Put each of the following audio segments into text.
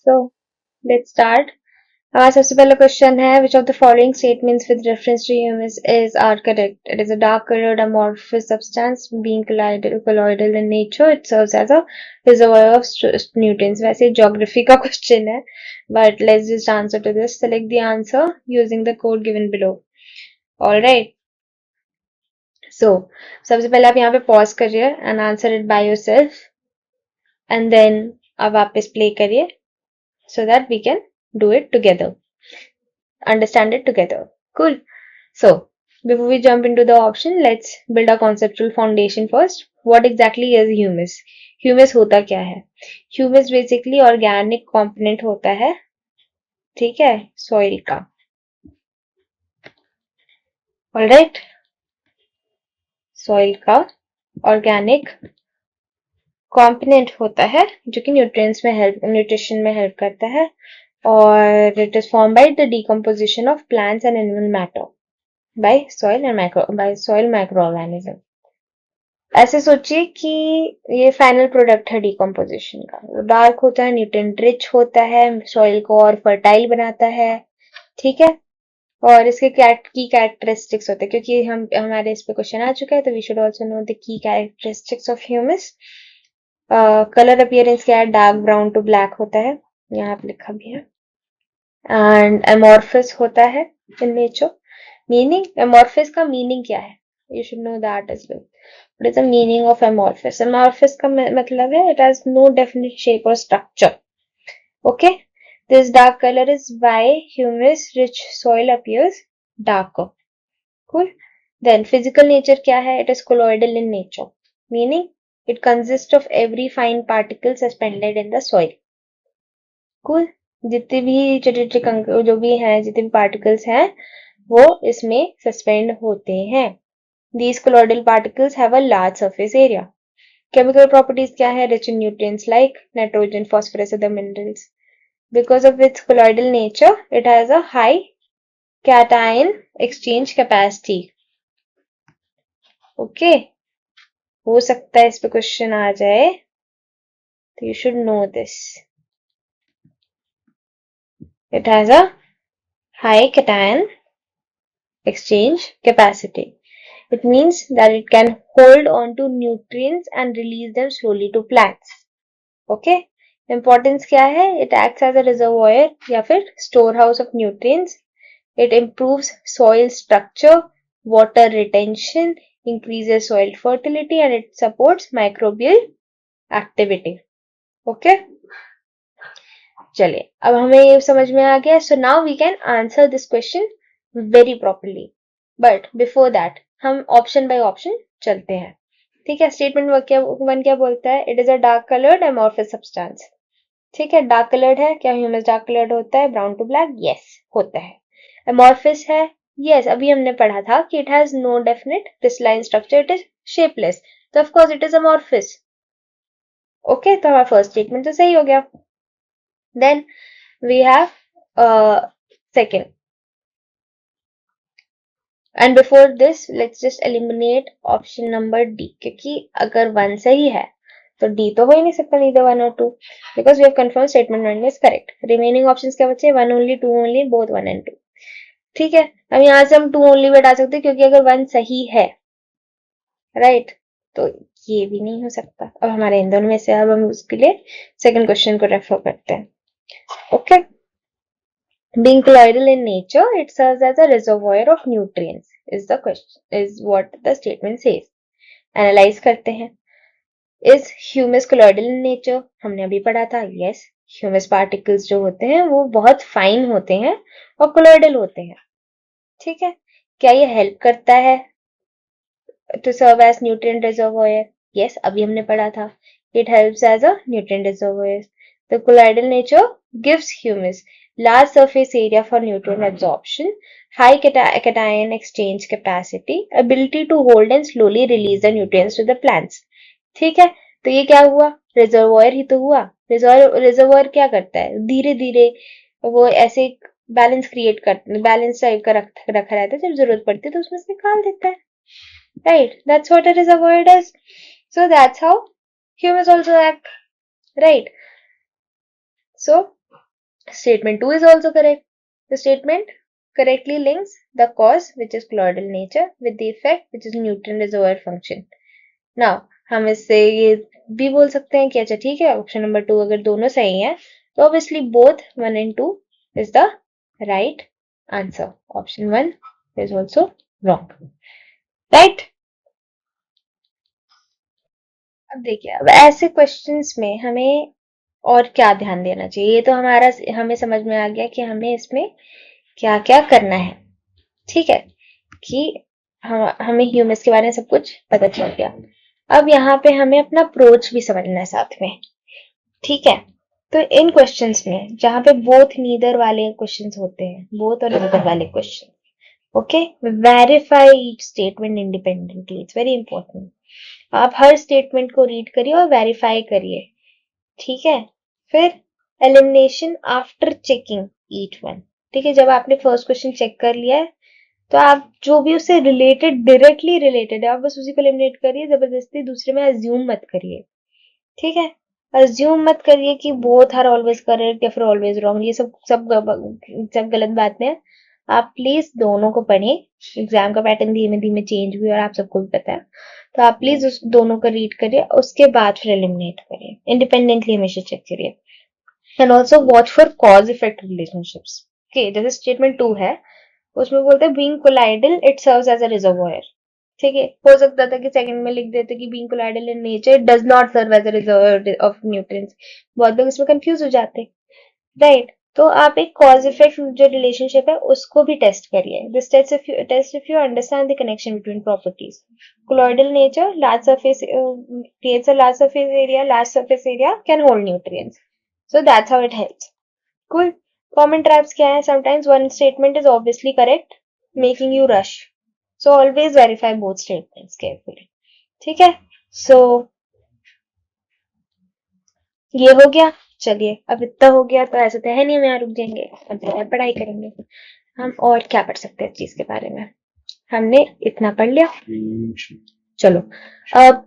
So let's start. हमारा सबसे पहला क्वेश्चन है which of the following statements with reference to humus is are correct. It is a dark colored amorphous substance being colloidal in nature. It serves as a reservoir of nutrients. वैसे geography का question है, but let's just answer to this. Select the answer using the code given below. All right. So सबसे पहले आप यहाँ पे pause करिए and answer it by yourself, and then आप वापस play करिए so that we can do it together. Understand it together. Cool. So, before we jump into the option, let's build a conceptual foundation first. What exactly is humus? Humus होता क्या है? Humus basically organic component होता है, ठीक है, soil का. Alright? Soil का organic component होता है जो कि nutrition में help करता है, और it is formed by the decomposition of plants and animal matter by soil microorganism. ऐसे सोचिए कि ये फाइनल प्रोडक्ट है डिकम्पोजिशन का. डार्क होता है, न्यूट्रिएंट रिच होता है, सॉइल को और फर्टाइल बनाता है, ठीक है. और इसके की कैरेक्टरिस्टिक्स होते हैं, क्योंकि हमारे इस पे क्वेश्चन आ चुका है, तो we should also know the key characteristics of humus. Colour appearance क्या है? डार्क ब्राउन टू ब्लैक होता है, यहाँ पे लिखा भी है. एंड एमोर्फस होता है इन नेचर. मीनिंग, एमोर्फस का मीनिंग क्या है? You should know that as well. What is the meaning of amorphous? Amorphous का मतलब है it has no definite shape or structure. Okay? This dark color is why humus-rich soil appears darker. Cool. Then physical nature क्या है? It is colloidal in nature. Meaning it consists of every fine particle suspended in the soil. Cool. जितने भी छोटे जो भी हैं, जितने भी particles हैं, वो इसमें suspend होते हैं. These colloidal particles have a large surface area. Chemical properties क्या है? Rich in nutrients like nitrogen, phosphorus, other minerals. Because of its colloidal nature, it has a high cation exchange capacity. Okay? हो सकता है इस पे question आ जाए, तो you should know this. It has a high cation exchange capacity. It means that it can hold on to nutrients and release them slowly to plants. Okay? Importance क्या है? It acts as a reservoir या फिर storehouse of nutrients. It improves soil structure, water retention, increases soil fertility, and it supports microbial activity. Okay? चलिए, अब हमें ये समझ में आ गया. So now we can answer this question very properly. But before that, हम option by option चलते हैं. ठीक है. स्टेटमेंट वन क्या बोलता है? It is a dark colored amorphous substance. ठीक है. डार्क कलर्ड है. क्या ह्यूमस डार्क कलर्ड होता है? Brown to black? यस, होता है. एमोर्फिस है? यस, अभी हमने पढ़ा था कि it has no definite crystalline structure, it is shapeless, तो of course it is amorphous. Okay, तो हमारा फर्स्ट स्टेटमेंट तो सही हो गया. Then we have second. And before this let's just eliminate option number D, क्योंकि अगर 1 सही है तो डी तो हो ही नहीं सकता, नीदर 1 और 2, because we have confirm statement 1 is correct. Remaining options क्या बचे? 1 ओनली, 2 ओनली, बोथ 1 and 2. ठीक है. अब यहाँ से हम 2 ओनली बैठा सकते हैं, क्योंकि अगर 1 सही है, राइट, तो ये भी नहीं हो सकता. अब हमारे इन दोनों में से अब हम उसके लिए सेकंड क्वेश्चन को रेफर करते हैं. Okay. Being colloidal in nature, it serves as a reservoir of nutrients. Is the question, is what the statement says. Analyze करते हैं. Is humus colloidal in nature? हमने अभी पढ़ा था. Yes, humus particles जो होते हैं वो बहुत फाइन होते हैं और colloidal होते हैं. ठीक है. क्या ये हेल्प करता है to serve as nutrient reservoir? Yes, अभी हमने पढ़ा था. It helps as a nutrient reservoir. The colloidal nature gives humus large surface area for nutrient absorption, high cation exchange capacity, ability to hold and slowly release the nutrients to the plants. ठीक है. तो ये क्या हुआ? Reservoir ही तो हुआ. Reservoir क्या करता है? धीरे धीरे वो ऐसे बैलेंस बैलेंस टाइप का रखा रहता है, जब जरूरत पड़ती है तो उसमें से निकाल देता है. Right? That's what a reservoir does. So that's how humus also act. Right? So statement 2 is also correct. The statement correctly links the cause, which is colloidal nature, with the effect, which is nutrient reservoir function. Now हम इससे ये भी बोल सकते हैं कि अच्छा ठीक है, ऑप्शन नंबर 2 अगर दोनों सही है तो obviously both 1 and 2 is the right answer. Option 1 is also wrong. Right? अब देखिए, अब ऐसे क्वेश्चंस में हमें और क्या ध्यान देना चाहिए, ये तो हमें समझ में आ गया कि हमें इसमें क्या क्या करना है. ठीक है कि हमें ह्यूमस के बारे में सब कुछ पता चल गया. अब यहाँ पे हमें अपना अप्रोच भी समझना है साथ में. ठीक है, तो इन क्वेश्चंस में जहां पे बोथ नीदर वाले क्वेश्चंस होते हैं, बोथ और नीदर वाले question, okay, verify each statement independently. It's very important. आप हर स्टेटमेंट को रीड करिए और वेरीफाई करिए. ठीक है, फिर elimination after checking each one. ठीक है, जब आपने फर्स्ट क्वेश्चन चेक कर लिया है तो आप जो भी उससे रिलेटेड, डायरेक्टली रिलेटेड है, आप बस उसी को एलिमिनेट करिए. जबरदस्ती दूसरे में अज्यूम मत करिए. ठीक है, अज्यूम मत करिए कि बोथ आर ऑलवेज करेक्ट या फिर ऑलवेज रॉन्ग. ये सब गलत बातें हैं. आप प्लीज दोनों को पढ़िए. एग्जाम का पैटर्न धीमे धीमे चेंज हुई और आप सबको भी पता है, तो आप प्लीज उस दोनों को रीड करिए, उसके बाद फिर एलिमिनेट करिए. इंडिपेंडेंटली हमेशा चेक करिए. And also watch for cause effect relationships. Okay, जैसे स्टेटमेंट 2 है, उसमें बोलते हैं being colloidal it serves as a reservoir. ठीक है, हो सकता था कि सेकंड में लिख देते कि being colloidal in nature does not serve as a reservoir of nutrients. बहुत लोग इसमें कंफ्यूज हो जाते. राइट, तो आप एक कॉज इफेक्ट जो रिलेशनशिप है उसको भी टेस्ट करिए. This test if you understand the connection between properties. Colloidal nature, large surface creates a large surface area can hold nutrients, so that's how it helps. Cool. Common traps क्या है? Sometimes one statement is obviously correct, making you rush. So always verify both statements carefully. ठीक है? So ये हो गया. चलिए, अब इतना हो गया तो ऐसा तो है नहीं हम यहाँ रुक जाएंगे, हम तो और पढ़ाई करेंगे. हम और क्या पढ़ सकते हैं इस चीज के बारे में? हमने इतना पढ़ लिया. चलो अब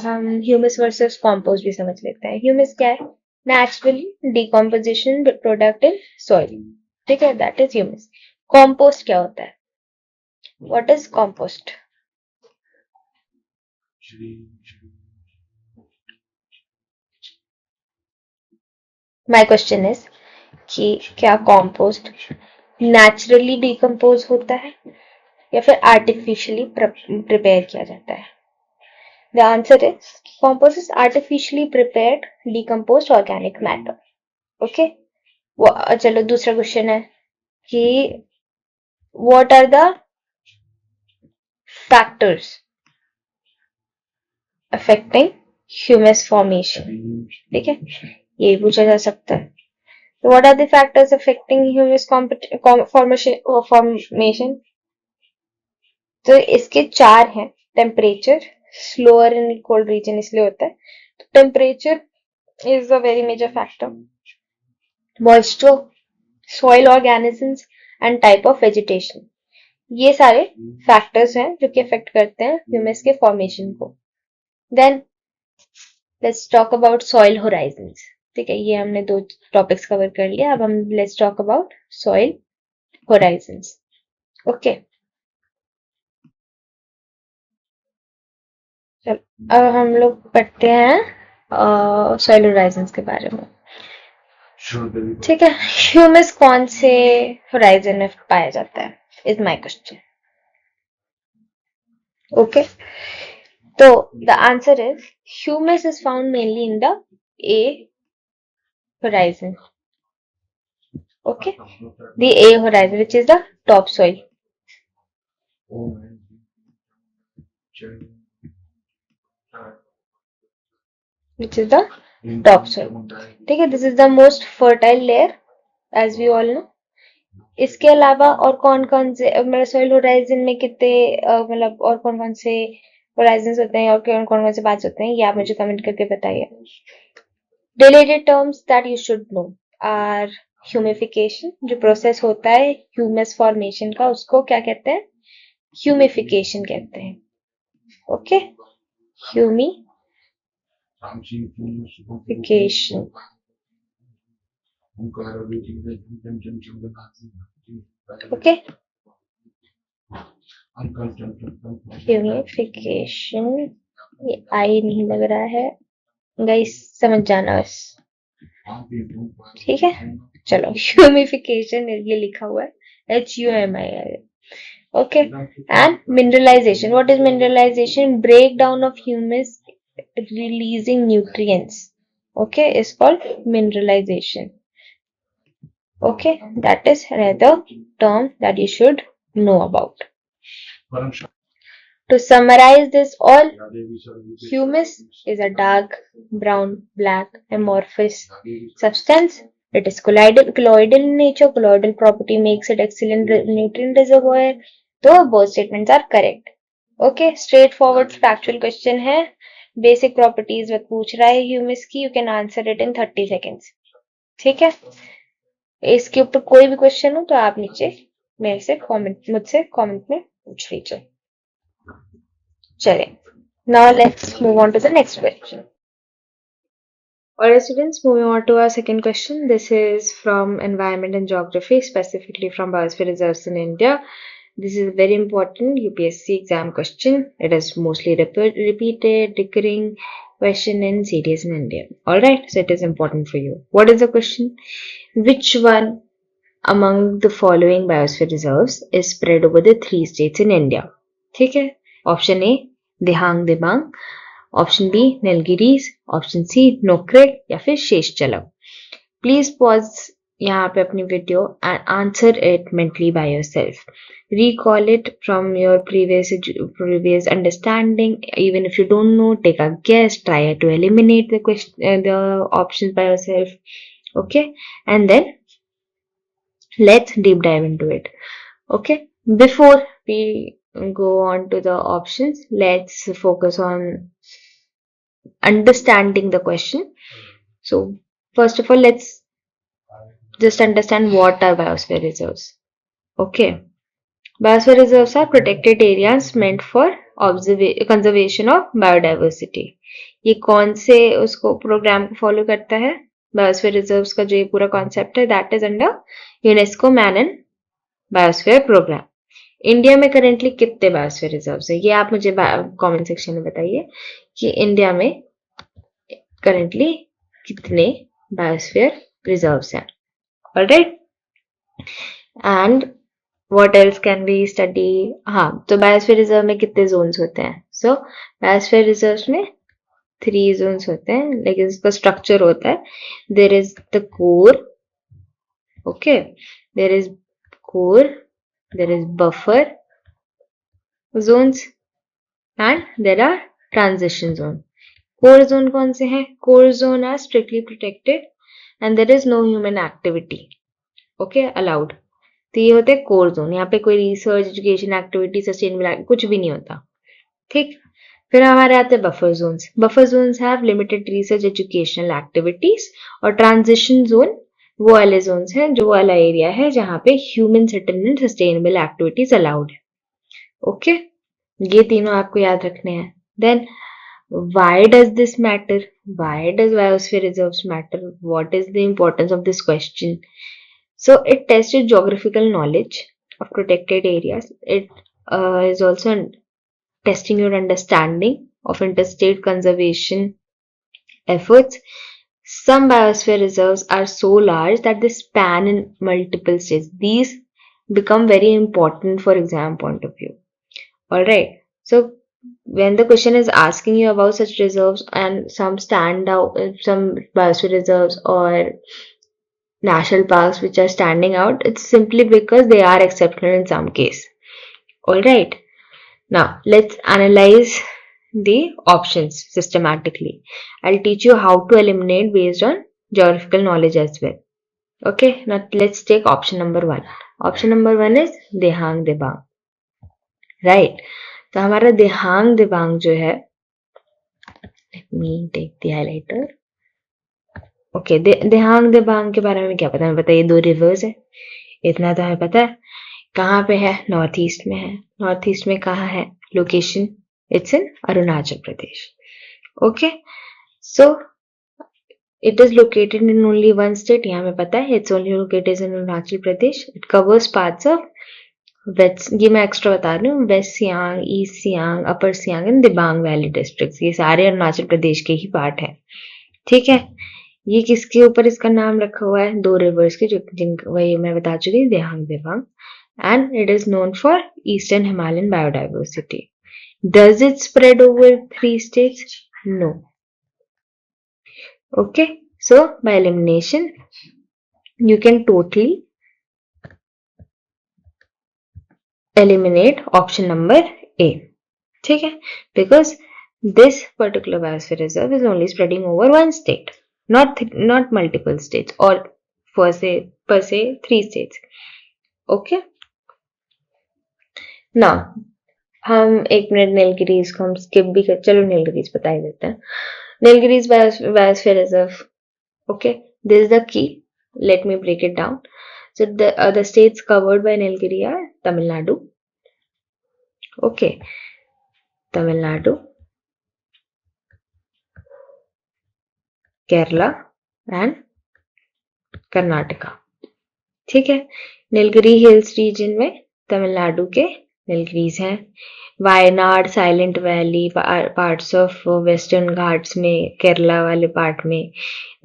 हम ह्यूमस वर्सेस कॉम्पोस्ट भी समझ लेते हैं. ह्यूमस क्या है? Naturally decomposition product in soil. ठीक है, दैट इज ह्यूमस. कॉम्पोस्ट क्या होता है? What is compost? My question is कि क्या कॉम्पोस्ट नेचुरली डिकम्पोज होता है या फिर आर्टिफिशियली प्रिपेयर किया जाता है? The answer is compost is artificially prepared decomposed organic matter. Okay, चलो दूसरा क्वेश्चन है कि what are the factors affecting humus formation? ठीक है, ये भी पूछा जा सकता है. So what are the factors affecting humus formation? तो इसके 4 हैं. Temperature, slower in cold region इसलिए होता है. Temperature is a very major factor. Moisture, soil organisms and type of vegetation. ये सारे फैक्टर्स हैं जो कि अफेक्ट करते हैं ह्यूमस के फॉर्मेशन को. Then let's talk about soil horizons. ठीक है, ये हमने 2 टॉपिक्स कवर कर लिया. अब हम let's talk about soil horizons. Okay, चलो अब हम लोग पढ़ते हैं सॉइल होराइजंस के बारे में. ठीक है, ह्यूमस कौन से होराइजन में पाया जाता है is my question. Okay, so the answer is humus is found mainly in the A horizon. Okay, the A horizon, which is the topsoil. Which is the topsoil. ठीक है, this is the most fertile layer as we all know. इसके अलावा और कौन कौन से मतलब soil horizon में कितने मतलब और कौन कौन से होराइजन होते हैं और कौन कौन से पार्ट्स होते हैं, ये आप मुझे कमेंट करके बताइए. Related terms that you should know are humification, जो प्रोसेस होता है ह्यूमस फॉर्मेशन का, उसको क्या कहते हैं? ह्यूमिफिकेशन कहते हैं. Okay, humification. ओके, ह्यूमिफिकेशन, ये आई नहीं लग रहा है गाइस, समझ जाना बस, ठीक है। चलो, ह्यूमिफिकेशन ये लिखा हुआ है HUMI, okay. And mineralisation, what is mineralisation? Break down of humus releasing nutrients, okay, is called mineralization. Okay, that is another term that you should know about. To summarize this all, humus is a dark brown, black, amorphous substance. It is colloidal in nature. Colloidal property makes it excellent nutrient reservoir. So both statements are correct. Okay, straightforward factual question है. Basic properties with पूछ रहा है humus की. You can answer it in 30 seconds. ठीक है? इसके ऊपर कोई भी क्वेश्चन हो तो आप नीचे मुझसे कमेंट में पूछ लीजिए. चलिए, now let's move on to the next question. Alright students, moving on to our second question. This is from Environment and Geography, specifically from Biosphere Reserves in India. This is a very important UPSC exam question. It is mostly repeated, recurring question in CDS in India. Alright, so it is important for you. What is the question? Which one among the following biosphere reserves is spread over the 3 states in India? ठीक है. Option A, Dihang Dibang, option B Nilgiris, option C Nokrek या फिर Seshachalam. Please pause यहाँ पे अपनी video and answer it mentally by yourself. Recall it from your previous understanding. Even if you don't know, take a guess. Try to eliminate the question, the options by yourself. Okay, and then let's deep dive into it. Okay, before we go on to the options, let's focus on understanding the question. So first of all, let's just understand what are biosphere reserves. Okay, biosphere reserves are protected areas meant for conservation of biodiversity. ये कौन से उसको programme को follow करता है? Biosphere reserves का जो ये पूरा कॉन्सेप्ट है, that is under UNESCO man and biosphere programme. India में करेंटली कितने बायोस्फीयर रिजर्व्स है, ये आप मुझे कमेंट सेक्शन में बताइए कि इंडिया में करेंटली कितने बायोस्फीयर रिजर्व्स हैं. Alright, and what else can we study? हाँ, तो बायोस्फीयर रिजर्व में कितने जोन्स होते हैं? सो बायोस्फीयर रिजर्व्स में 3 जोन्स होते हैं, लेकिन इसका स्ट्रक्चर होता है. There is the core, okay, there is core, there is buffer zones and there are transition zone. Core zone कौन से हैं? Core zone are strictly protected and there is no human activity, okay, allowed. तो ये होते हैं core zone. यहाँ पे कोई research, education activity, sustainable कुछ भी नहीं होता. ठीक. फिर हमारे आते हैं buffer zones. Buffer zones have limited research, educational activities. और transition zone वो वाले zones हैं, जो वाला area है जहाँ पे human settlement, sustainable activities allowed है. ओके, ये तीनों आपको याद रखने हैं. Then why does this matter? Why does biosphere reserves matter? What is the importance of this question? So it tests your geographical knowledge of protected areas. It is also testing your understanding of interstate conservation efforts. Some biosphere reserves are so large that they span in multiple states. These become very important for exam point of view. Alright, so when the question is asking you about such reserves and some stand out, some biosphere reserves or national parks which are standing out, it's simply because they are exceptional in some case. Alright, now let's analyze the options systematically. I'll teach you how to eliminate based on geographical knowledge as well. Okay, now let's take option number 1. Option number 1 is Dihang Dibang. Right, तो हमारा दिहांग दिबांग जो है, let me take the highlighter. Okay, Dihang Dibang के बारे में क्या पता है? बताइए. 2 रिवर्स है, इतना तो हमें पता है. कहाँ पे है? नॉर्थ ईस्ट में है. नॉर्थ ईस्ट में कहाँ है location? It's in Arunachal Pradesh. Okay, so It is located in only one state. यहाँ हमें पता है it's only located in Arunachal Pradesh. It covers parts of west, ये मैं एक्स्ट्रा बता रही हूँ, west Siang, east Siang, upper Siang and Dibang valley district, ये सारे अरुणाचल प्रदेश के ही पार्ट हैं. ठीक है. ये किसके ऊपर इसका नाम रखा हुआ है? 2 रिवर्स के, जो वही मैं बता चुकी, Dehang Dibang. And it is known for eastern Himalayan biodiversity. Does it spread over 3 states? No. Okay, so by elimination you can totally eliminate option number A. ठीक है, because this particular biosphere reserve is only spreading over one state, not multiple states or per se 3 states. Okay, now हम 1 minute Nilgiris को हम skip भी कर, चलो नीलगिरीज बता ही देते हैं. Nilgiris biosphere reserve. Okay, this is the key. Let me break it down. So the states covered by Nilgiri are Tamil Nadu. Okay, Tamil Nadu, Kerala and Karnataka. ठीक है. नीलगिरी हिल्स रीजन में तमिलनाडु के नीलगिरीज हैं. Wayanad, silent valley, parts of western Ghats में, केरला वाले part में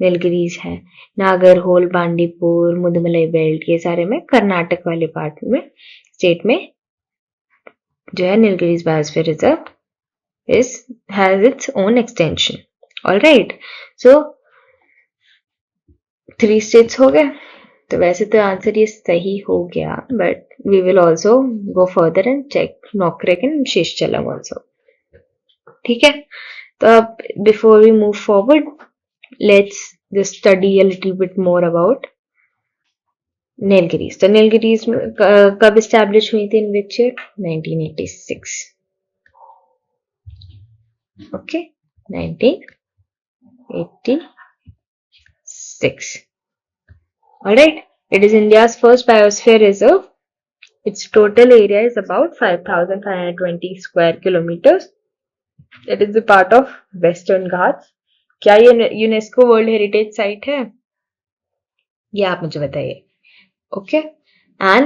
नीलगिरीज हैं. Nagarhole, Bandipur, Mudumalai belt, ये सारे में कर्नाटक वाले पार्ट में, स्टेट में जो है Nilgiris biosphere reserve has its own extension. Alright, so 3 states हो गए. तो वैसे तो आंसर ये सही हो गया, but we will also go further and check Nokrek and Seshachalam also. ठीक है. तो अब before we move forward, let's just study a little bit more about Nilgiris. तो नीलगिरीज कब एस्टैब्लिश हुई थी, in which year? 1986. Okay, 1986. Alright, it is India's first biosphere reserve. Its total area is about 5,520 square kilometers. It is a part of Western Ghats. क्या ये UNESCO world heritage site है? ये आप मुझे बताइए. Okay, and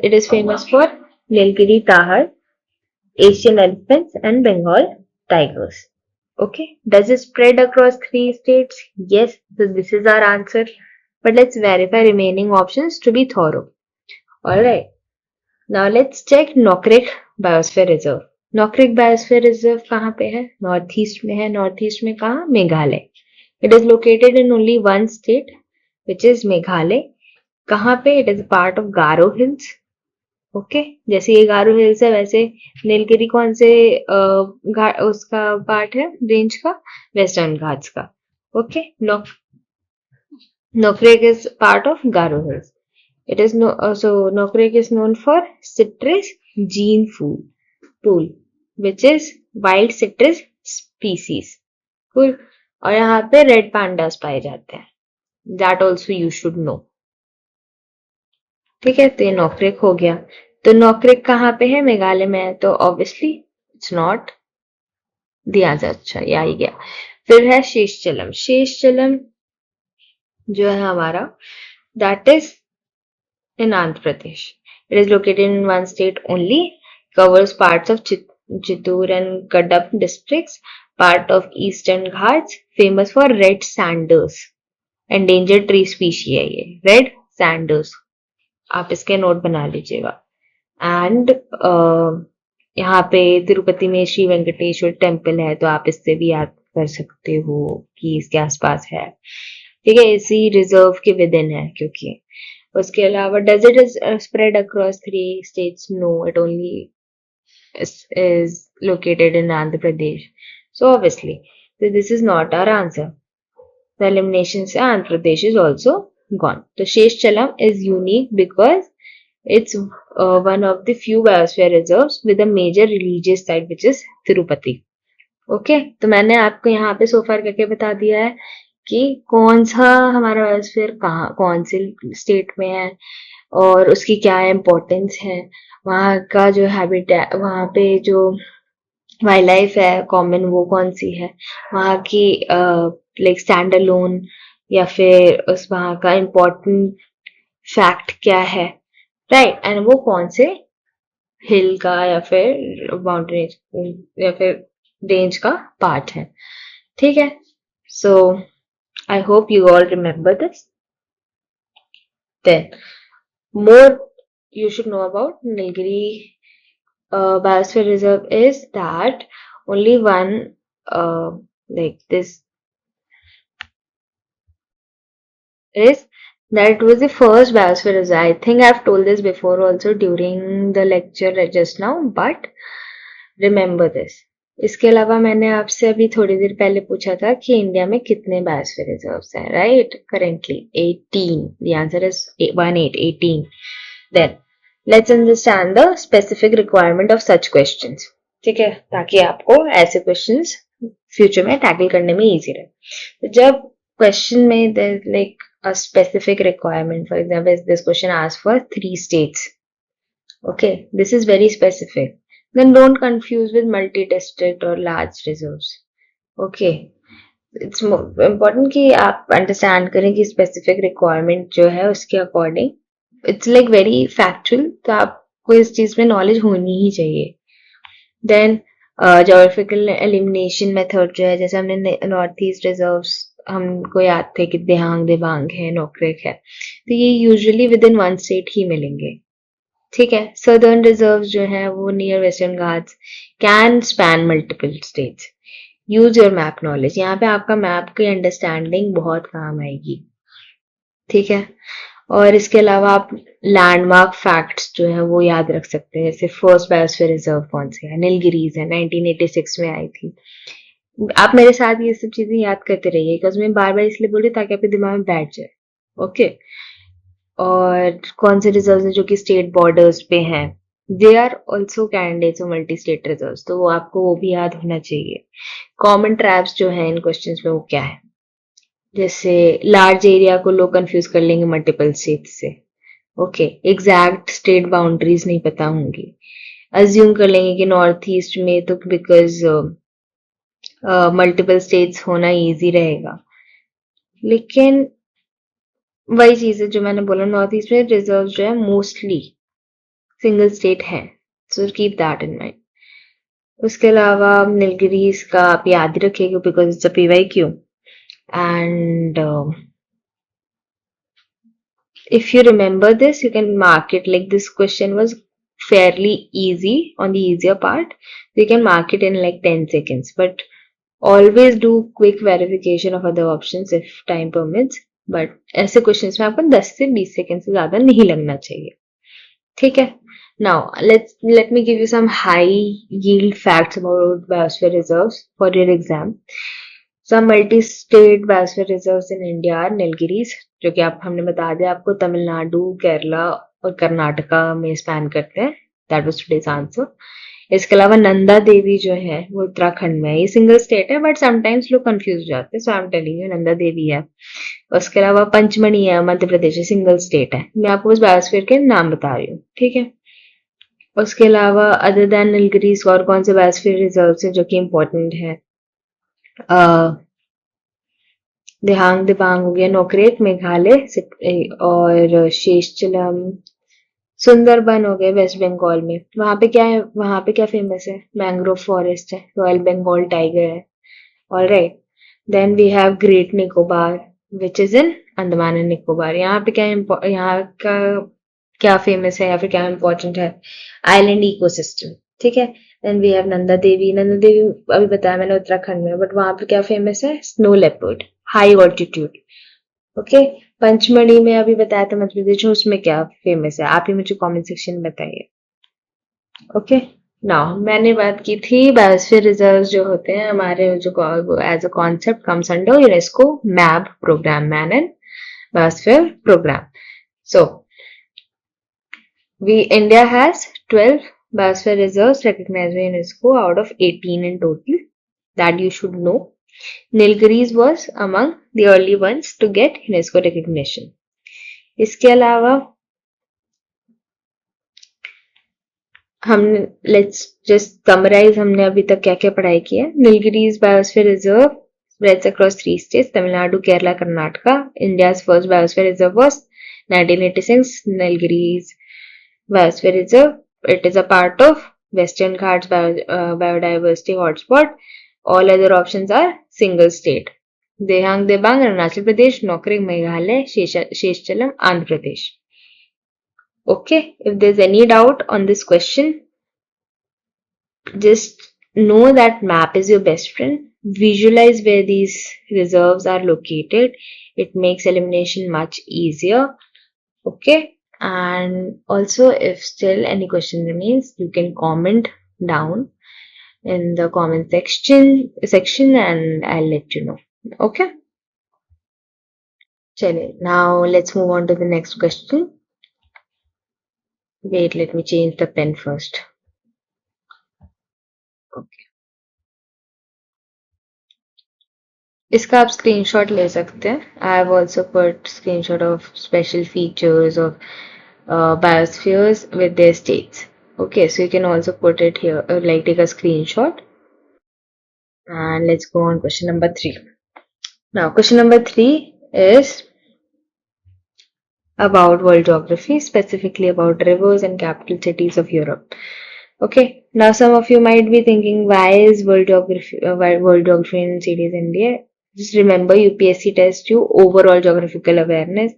it is famous for Nilgiri Tahar, Asian elephants and Bengal tigers. Okay, does it spread across 3 states? Yes, so this is our answer. But let's verify remaining options to be thorough. Alright, now let's check Nokrek Biosphere Reserve. Nokrek Biosphere Reserve कहाँ पे है? North east में है. North east में कहाँ? Meghalaya. It is located in only one state, which is Meghalaya. कहाँ पे? It is part of Garo Hills. Okay, जैसे ये गारो हिल्स है, वैसे नीलगिरी कौन से उसका पार्ट है रेंज का? वेस्टर्न घाट्स का. Okay, Nokrek is part of Garo Hills. It is Nokrek is known for citrus gene pool, which is wild citrus species. Cool. और यहाँ पे रेड pandas पाए जाते हैं. That also you should know. ठीक है, तो ये नोकरेक हो गया. तो नोकरेक कहाँ पे है? मेघालय में है. तो obviously it's not the answer. अच्छा, ये आ ही गया. फिर है शेषचलम. शेषचलम जो है हमारा, that is in Andhra Pradesh. It is located in one state only, covers parts of Chittoor and Cuddap districts, part of Eastern Ghats, famous for red sanders. Endangered tree species है ये, red sanders. आप इसके note बना लीजिएगा. And यहाँ पे तिरुपति में Shri Venkateshwara temple है, तो आप इससे भी याद कर सकते हो कि इसके आसपास है. ठीक है, इसी रिजर्व के विद इन है. क्योंकि उसके अलावा does it spread across 3 states? No, it only is located in Andhra Pradesh. So obviously, this is not our answer. The elimination से Andhra Pradesh is also gone. So Sheshchalam is unique because it's one of the few biosphere reserves with a major religious site, which is Tirupati. Okay, तो मैंने आपको यहाँ पे so far करके बता दिया है कि कौन सा हमारा बायोस्फीयर कहाँ, कौन से स्टेट में है और उसकी क्या इम्पोर्टेंस है, वहाँ का जो हैबिटेट, वहाँ पे जो वाइल्ड लाइफ है कॉमन, वो कौन सी है, वहाँ की लाइक स्टैंड अलोन या फिर उस वहाँ का इम्पोर्टेंट फैक्ट क्या है, राइट, एंड वो कौन से हिल का या फिर माउंटेन या फिर रेंज का पार्ट है, ठीक है. So I hope you all remember this. Then more you should know about Nilgiri Biosphere Reserve is that only one like this is that it was the first biosphere reserve. I think I've told this before also during the lecture just now, but remember this. इसके अलावा मैंने आपसे अभी थोड़ी देर पहले पूछा था कि इंडिया में कितने बायोस्फीयर रिजर्व्स हैं, right? Currently 18. The answer is 18. Then let's understand the specific requirement of such questions. ठीक है, ताकि आपको ऐसे क्वेश्चंस फ्यूचर में टैकल करने में इजी रहे. तो जब क्वेश्चन में like a specific requirement, for example, this question asks for 3 states. Okay, this is very specific. Then don't confuse with multi-district or large reserves. Okay, it's important कि आप understand करें कि स्पेसिफिक रिक्वायरमेंट जो है उसके according it's like very factual, तो आपको इस चीज में नॉलेज होनी ही चाहिए. देन जोग्राफिकल एलिमिनेशन मेथड जो है, जैसे हमने नॉर्थ ईस्ट रिजर्व्स हमको याद थे कि दिहांग दिबांग है, नोकरेक है, तो ये usually within one state ही मिलेंगे, ठीक है. सदर्न रिजर्व जो है वो near Western Ghats can span multiple states. Use your map knowledge, यहाँ पे आपका मैप की अंडरस्टैंडिंग बहुत काम आएगी, ठीक है. और इसके अलावा आप लैंडमार्क फैक्ट्स जो है वो याद रख सकते हैं, जैसे फर्स्ट बायोस्फीयर रिजर्व कौन सी है, नीलगिरीज है, 1986 में आई थी. आप मेरे साथ ये सब चीजें याद करते रहिए, बिकॉज मैं बार बार इसलिए बोल रही हूँ ताकि आपके दिमाग में बैठ जाए, ओके. और कौन से रिजर्व है जो कि स्टेट बॉर्डर्स पे हैं, they are also candidates of multi state reserve, तो वो आपको वो भी याद होना चाहिए. कॉमन ट्रैप्स जो है इन क्वेश्चंस में वो क्या है, जैसे लार्ज एरिया को लोग कंफ्यूज कर लेंगे मल्टीपल स्टेट से, ओके. एग्जैक्ट स्टेट बाउंड्रीज नहीं पता होंगी, अज्यूम कर लेंगे कि नॉर्थ ईस्ट में तो बिकॉज मल्टीपल स्टेट्स होना इजी रहेगा, लेकिन वही चीज है जो मैंने बोला, नॉर्थ ईस्ट में रिजर्व जो है मोस्टली सिंगल स्टेट है, so keep that in mind. उसके अलावा नीलगिरीज का आप याद ही रखिएगा because it's a PYQ. And if you remember this, you can mark it, like this question was fairly easy on the easier part, so you can mark it in like 10 seconds, but always do quick verification of other options if time permits. but ऐसे questions में आपको 10 से 20 second से ज्यादा नहीं लगना चाहिए, ठीक है. Now let me give you some high yield facts about biosphere reserves for your exam. Some multi-state biosphere reserves in India are Nilgiris, जो कि आप हमने बता दिया आपको तमिलनाडु, केरला और कर्नाटका में स्पैन करते हैं. That was today's answer. इसके अलावा नंदा देवी जो है वो उत्तराखंड में है, ये सिंगल स्टेट है बट समटाइम्स लोग कंफ्यूज हो जाते हैं, so I am telling you Nanda Devi है. उसके अलावा पंचमढ़ी है, मध्य प्रदेश है, सिंगल स्टेट है. मैं आपको बस बायोस्फीयर के नाम बता रही हूँ, ठीक है. उसके अलावा अदर देन नीलगिरीज और कौन से बायोस्फीयर रिजर्व है जो कि इम्पोर्टेंट है, दिहांग दिबांग हो गया, नोकरेक मेघालय और शेषचलम, सुंदरबन हो गए वेस्ट बंगाल में. वहां पे क्या है, वहां पे क्या फेमस है, मैंग्रोव फॉरेस्ट है, रॉयल बंगाल टाइगर है, alright. Then we have Great Nicobar which is in Andaman and Nicobar. यहाँ पे क्या यहाँ का क्या फेमस है या फिर क्या इम्पोर्टेंट है, आइलैंड इकोसिस्टम, ठीक है. Then we have Nanda Devi. Nanda Devi अभी बताया मैंने उत्तराखंड में, बट वहां पे क्या फेमस है, snow leopard, high altitude, okay. Pachmarhi में अभी बताया था मध्य प्रदेश, उसमें क्या फेमस है, आप ही मुझे कमेंट सेक्शन में बताइए, ओके. नाउ मैंने बात की थी बायोस्फीयर रिजर्व जो होते हैं हमारे जो as a concept comes under UNESCO map programme, man and biosphere programme. So India has 12 biosphere reserves recognized by UNESCO out of 18 in total, that you should know. Nilgiris was among the early ones to get UNESCO recognition. इसके अलावा हमने let's just summarise हमने अभी तक क्या क्या पढ़ाई की है. Nilgiris biosphere reserve spreads across 3 states: Tamil Nadu, Kerala, Karnataka. India's first biosphere reserve was 1986 Nilgiris Biosphere Reserve. It is a part of Western Ghats biodiversity hotspot. All other options are single state: Dehang Debang, Arunachal Pradesh; Nokring, Meghalaya; Sheshchalam, Andhra Pradesh. Okay, if there's any doubt on this question, just know that map is your best friend. Visualize where these reserves are located. It makes elimination much easier. Okay. And also, if still any question remains, you can comment down in the comment section and I'll let you know. Okay. Chale. Now let's move on to the next question. Wait, let me change the pen first. Okay. इसका आप screenshot ले सकते हैं. I have also put screenshot of special features of biospheres with their states. Okay, so you can also put it here, like take a screenshot. And let's go on question number 3. Now, question number 3 is about world geography, specifically about rivers and capital cities of Europe. Okay, now some of you might be thinking, why is world geography in CDS NDA? Just remember, UPSC tests you overall geographical awareness.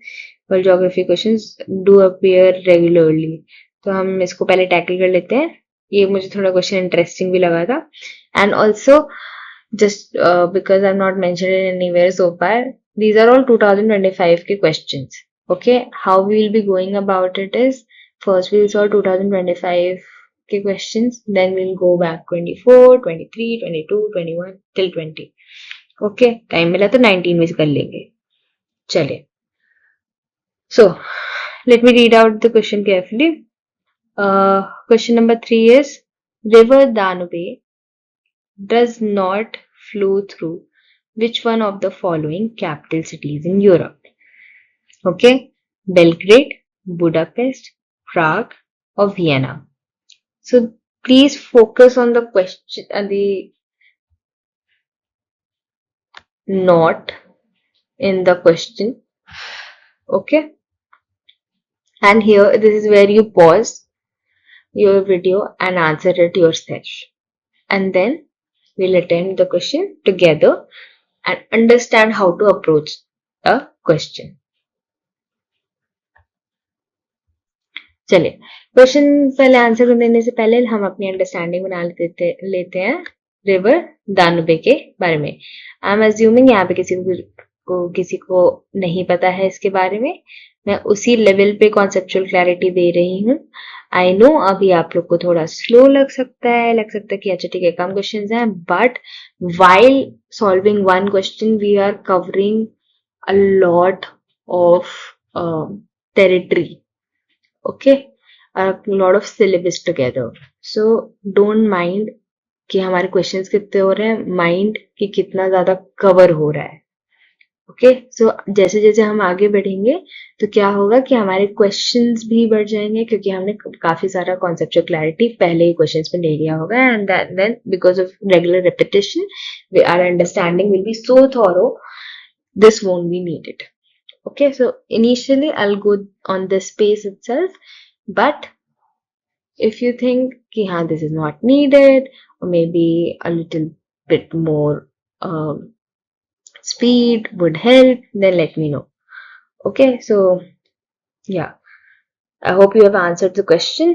World geography questions do appear regularly. तो हम इसको पहले tackle कर लेते हैं. ये मुझे थोड़ा क्वेश्चन इंटरेस्टिंग भी लगा था. And also just because I've not mentioned it anywhere so far, these are all 2025 के questions. Okay, how we will be going about it is, first we'll solve 2025 के questions, then we'll go back 24, 23, 22, 21 till 20. Okay, time मिला तो 19 में कर लेंगे. चलिए. So, let me read out the question carefully. Question number 3 is, River Danube does not flow through which one of the following capital cities in Europe? Okay, Belgrade, Budapest, Prague, or Vienna. So please focus on the question and the not in the question. Okay, and here this is where you pause your video and answer it yourself, and then we'll attempt the question together and understand how to approach a question. चलिए, question पहले answer देने से पहले हम अपनी understanding बना लेते हैं रिवर दानुबे के बारे में. आई एम अज्यूमिंग यहाँ पे किसी को नहीं पता है इसके बारे में. मैं उसी लेवल पे कॉन्सेप्चुअल क्लैरिटी दे रही हूँ. आई नो अभी आप लोग को थोड़ा स्लो लग सकता है कि अच्छा ठीक है कम क्वेश्चंस हैं, but while solving one question we are covering a lot of territory. Okay, a lot of syllabus together. So don't mind कि हमारे questions कितने हो रहे हैं, mind कि कितना ज़्यादा cover हो रहा है. Okay, so जैसे जैसे हम आगे बढ़ेंगे तो क्या होगा कि हमारे questions भी बढ़ जाएंगे क्योंकि हमने काफी सारा conceptual clarity पहले ही questions में ले लिया होगा, and then because of regular repetition, our understanding will be so thorough, this won't be needed. Okay, so initially I'll go on this space itself, but if you think ki haan, this is not needed, or maybe a little bit more speed would help, then let me know. Okay, so yeah, I hope you have answered the question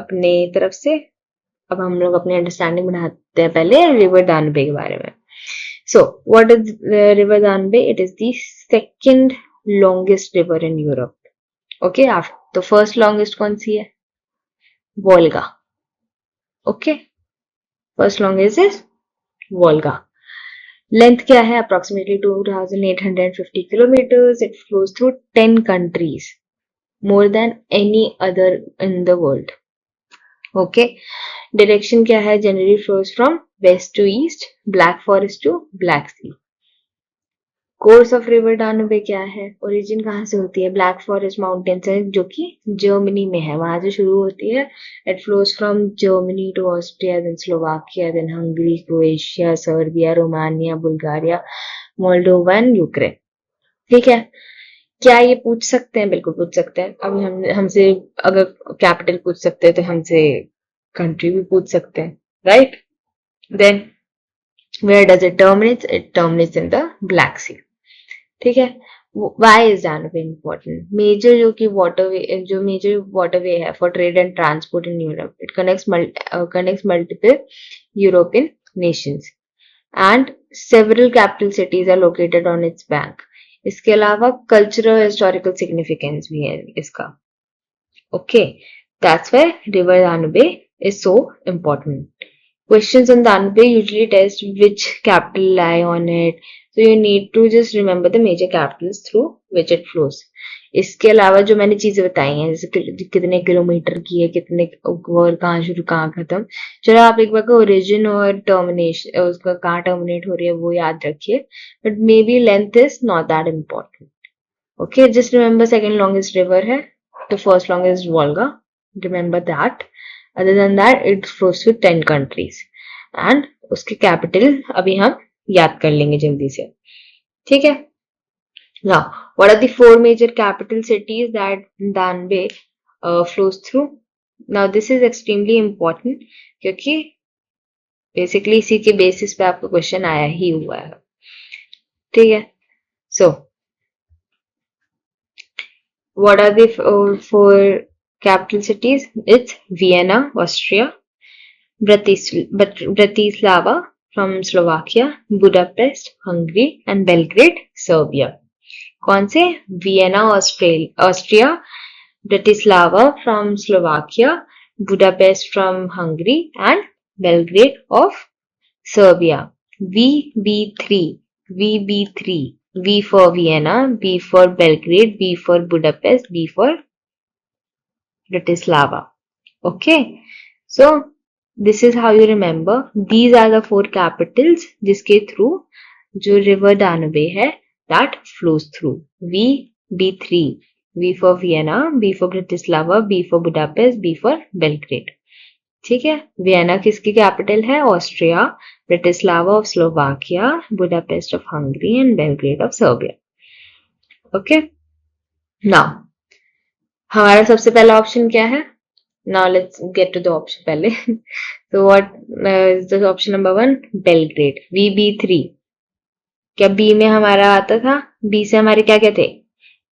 अपने तरफ से. अब हम लोग अपनी understanding बनाते हैं पहले रिवर दानबे के बारे में. So, what is River Danube? It is the second longest river in Europe. Okay, after the first longest कौन सी है? Volga. Okay, first longest is Volga. Length क्या है? Approximately 2,850 kilometers. It flows through 10 countries, more than any other in the world. Okay, direction क्या है? Generally flows from west to east, Black Forest to Black Sea. Course of river Danube क्या है, origin कहाँ से होती है, black forest mountains है जो कि जर्मनी में है, वहां से शुरू होती है. It flows from Germany to Austria, then Slovakia, then Hungary, Croatia, Serbia, Romania, Bulgaria, Moldova and Ukraine. ठीक है. क्या ये पूछ सकते हैं? बिल्कुल पूछ सकते हैं. अभी हम हमसे अगर कैपिटल पूछ सकते हैं तो हमसे कंट्री भी पूछ सकते हैं, right. Then where does it terminates? It terminates in the Black Sea. ठीक है. Why is Danube important? Major जो मेजर वाटरवे है for trade and transport in Europe. It connects multiple European nations and several capital cities are located on its bank. इसके अलावा cultural historical significance भी है इसका. Okay, that's why river Danube is so important. Questions on Danube usually test which capital lie on it. So you need to just remember the major capitals through which it flows. इसके अलावा जो मैंने चीजें बताई हैं, जैसे कितने kilometre की है, कितने और कहाँ शुरू कहाँ खत्म. चलो आप एक बार का ओरिजिन और टर्मिनेशन, उसका कहाँ टर्मिनेट हो रही है वो याद रखिए. But may be length is not that important. Okay, just remember second longest river है तो first longest Volga. Remember that. Other than that, it flows through 10 countries. And उसके कैपिटल अभी हम याद कर लेंगे जल्दी से. ठीक है. Now, what are the 4 major capital cities that Danube flows through? Now, this is extremely important क्योंकि बेसिकली इसी के बेसिस पे आपका क्वेश्चन आया ही हुआ है. ठीक है. So, what are the 4 capital cities? It's Vienna, Austria, Bratislava from Slovakia, Budapest, Hungary, and Belgrade, Serbia. कौन से? Vienna, Austria, Bratislava from Slovakia, Budapest from Hungary, and Belgrade of Serbia. VB3, VB3, V for Vienna, B for Belgrade, B for Budapest, B for Bratislava. Okay, so this is how you remember. These are the 4 capitals जिसके through जो river Danube है that flows through. B3, V for Vienna, B for Bratislava, B for Budapest, B for Belgrade. ठीक है. Vienna किसकी capital है? Austria. Bratislava of Slovakia, Budapest of Hungary and Belgrade of Serbia. Okay. Now हमारा सबसे पहला option क्या है? Now let's get to the option पहले. So what is the option number 1? Belgrade. VB3. क्या B में हमारा आता था? B से हमारे क्या क्या थे?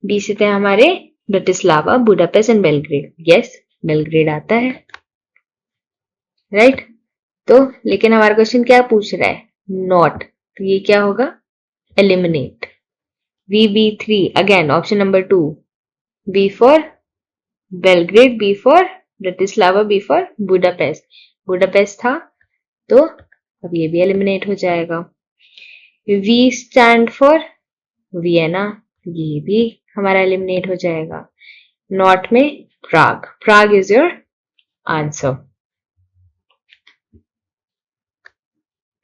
B से थे हमारे Bratislava, Budapest and Belgrade. Yes, Belgrade आता है, राइट. तो लेकिन हमारा क्वेश्चन क्या पूछ रहा है? नॉट. तो ये क्या होगा? Eliminate. VB3 again option number 2. B for Belgrade, B for Bratislava, B for Budapest. Budapest था तो अब ये भी एलिमिनेट हो जाएगा. वी स्टैंड फॉर वियना, ये भी हमारा एलिमिनेट हो जाएगा. नॉर्थ में Prague. Prague is your answer.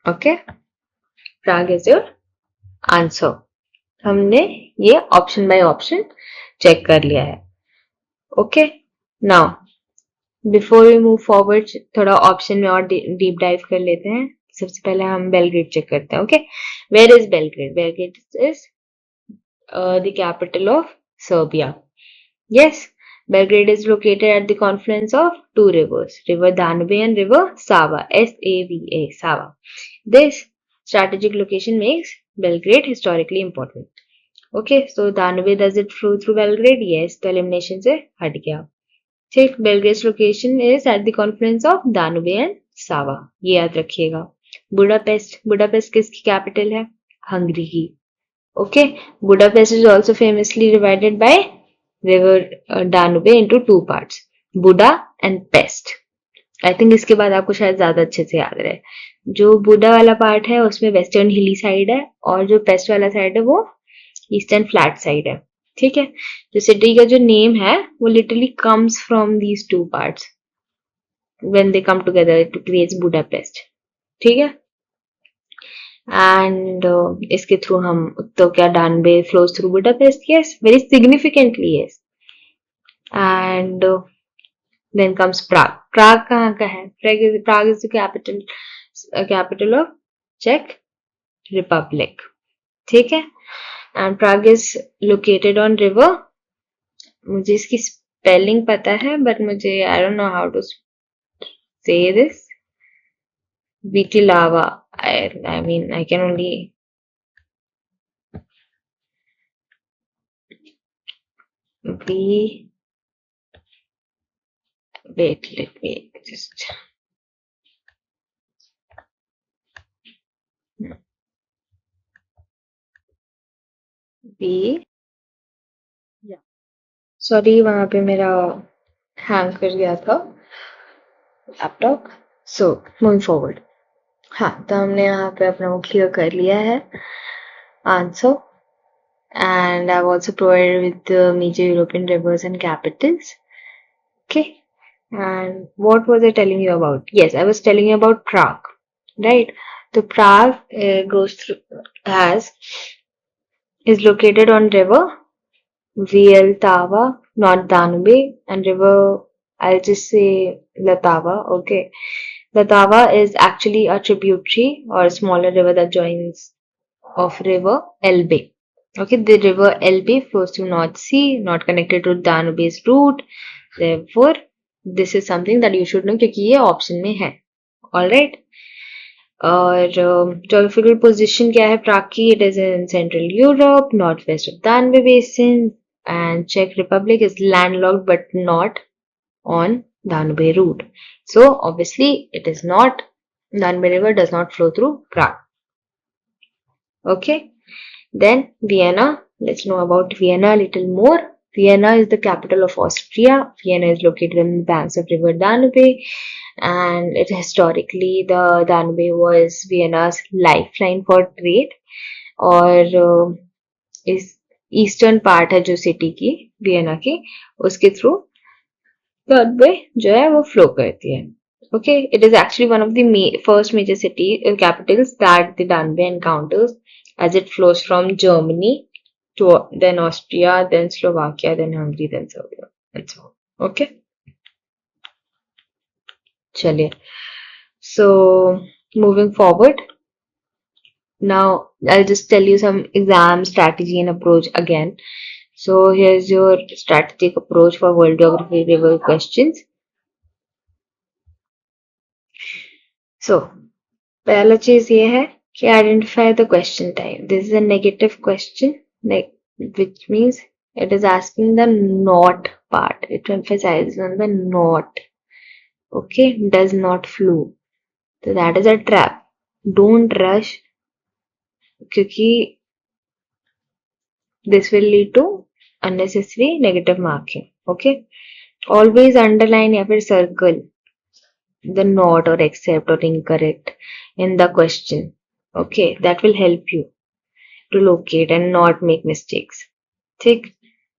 Okay, Prague is your answer. हमने ये ऑप्शन बाय ऑप्शन चेक कर लिया है. Okay. Now before we move forward थोड़ा ऑप्शन में और डीप डाइव कर लेते हैं. सबसे पहले हम बेलग्रेड चेक करते हैं. Okay, where is Belgrade? Belgrade is the capital of Serbia. Yes, Belgrade is located at the confluence of 2 rivers, river Danube and river Sava, Sava, Sava. This strategic location makes Belgrade historically important. Okay, so Danube, does it flow through Belgrade? Yes, तो elimination से हट गया. ठीक. Belgrade's location is at the confluence of Danube and Sava. ये याद रखिएगा. Budapest. Budapest किसकी capital है? हंगरी की. Okay. Budapest is also famously divided by river Danube into 2 parts, बुडा and paste. I think इसके बाद आपको शायद ज्यादा अच्छे से याद रहे. जो बुडा वाला पार्ट है उसमें वेस्टर्न हिली साइड है और जो पेस्ट वाला साइड है वो ईस्टर्न फ्लैट साइड है. ठीक है. जो सिटी का जो नेम है वो literally comes from these 2 parts when they come together to create Budapest. ठीक है. and इसके थ्रू हम तो क्या Danube flows through Budapest? Yes, very significantly yes. And then comes Prague. Prague कहाँ का है? Prague is the capital of Czech Republic. ठीक है? And Prague is located on river. मुझे इसकी spelling पता है, but मुझे I don't know how to say this. Vitilava. I mean I can only be. Wait, let me just. B. Sorry वहां पे मेरा हैंग कर गया था लैपटॉप. So moving forward. हाँ, तो हमने यहाँ पे अपना वो क्लियर कर लिया है answer. And I've also provided with the major European rivers and capitals. Okay. And what was I telling you about? Yes, I was telling you about Prague. Right. So Prague goes through is located on river Vltava, not Danube, and river, I'll just say Vltava, okay. Vltava is actually a tributary or a smaller river that joins of river Elbe. Okay, the river Elbe flows through North Sea, not connected to Danube's route. Therefore, this is something that you should know क्योंकि ये option में है. Alright. और geographical position क्या है प्राग की? It is in Central Europe, northwest of Danube Basin, and Czech Republic is landlocked but not on Danube route. So obviously it is not, Danube river does not flow through Prague. Okay. Then Vienna. Let's know about Vienna a little more. Vienna is the capital of Austria. Vienna is located on the banks of river Danube, and it historically the Danube was Vienna's lifeline for trade. और इस eastern part है जो city की Vienna की उसके through Danube जो है वो फ्लो करती है. Okay, it is actually one of the first major city capitals that the Danube encounters as it flows from Germany to then Austria, then Slovakia, then Hungary, then Serbia, and so on. Okay. चलिए. So moving forward. Now I'll just tell you some exam strategy and approach again. So here's your strategic approach for world geography river questions. So पहला चीज ये है कि identify the question type. This is a negative question, like which means it is asking the not part. It emphasizes on the not. Okay, does not flow. So that is a trap. Don't rush क्योंकि this will lead to unnecessary negative marking. Okay, always underline या फिर circle the not or except or incorrect in the question. Okay, that will help you to locate and not make mistakes. ठीक.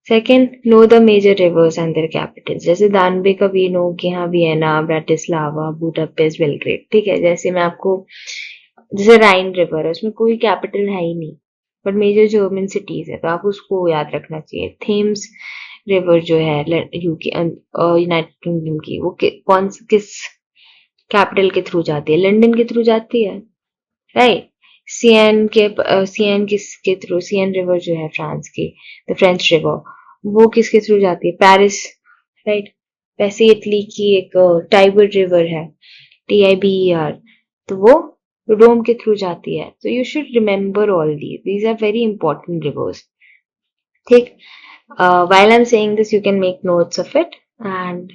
Second, know the major rivers and their capitals. जैसे दानबे का we know कि हाँ Vienna, Bratislava, Budapest, Belgrade. ठीक है, जैसे मैं आपको जैसे राइन रिवर है उसमें कोई कैपिटल है ही नहीं बट मेजर जर्मन सिटीज है तो आप उसको याद रखना चाहिए. थेम्स रिवर जो है यूके यूनाइटेड किंगडम की वो कौन किस कैपिटल के थ्रू जाती है? लंदन के थ्रू जाती है. राइट. सीएन किसके थ्रू? सीएन रिवर जो है फ्रांस की, द फ्रेंच रिवर, वो किसके थ्रू जाती है? पेरिस. राइट. वैसे इटली की एक टाइबर रिवर है, TIBER, तो वो रोम के थ्रू जाती है. तो you should remember all these are very important rivers. ठीक. while I'm saying this you can make notes of it. And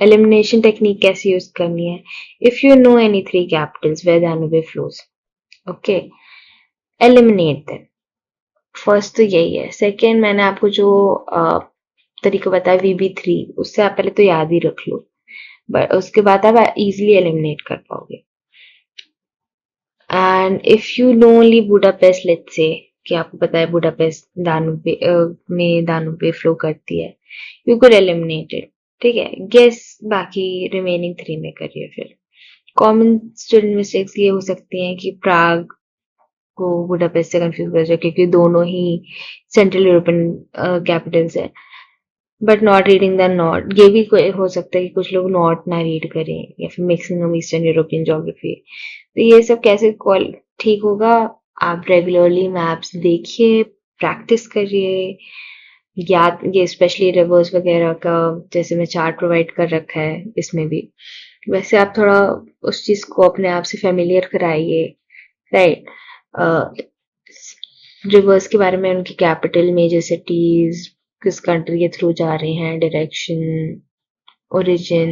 elimination technique कैसे यूज करनी है? If you know any three capitals where Danube flows, okay, eliminate them. First तो यही है. Second, मैंने आपको जो तरीका बताया VB3 उससे आप पहले तो याद ही रख लो, बट उसके बाद आप इजिली एलिमिनेट कर पाओगे. And if you know only Budapest, let's say कि आपको पता है बुडापेस्ट दानुबे फ्लो करती है, यू कुड एलिमिनेट इट. ठीक है. गेस बाकी रिमेनिंग 3 में करिए. फिर कॉमन स्टूडेंट मिस्टेक्स ये हो सकती हैं कि प्राग को बुडापेस्ट से कंफ्यूज कर जाए, क्योंकि दोनों ही सेंट्रल यूरोपियन कैपिटल्स है। But not reading the not, ये भी हो सकता है कि कुछ लोग नॉट ना रीड करें, या फिर mixing of eastern European geography. तो ये सब कैसे ठीक होगा? आप रेगुलरली मैप्स देखिए, प्रैक्टिस करिए, याद, ये स्पेशली रिवर्स वगैरह का जैसे मैं चार्ट प्रोवाइड कर रखा है इसमें भी, वैसे आप थोड़ा उस चीज को अपने आप से फेमिलियर कराइए, राइट। रिवर्स के बारे में, उनकी कैपिटल, मेजर सिटीज, किस कंट्री के थ्रू जा रहे हैं, डायरेक्शन, ओरिजिन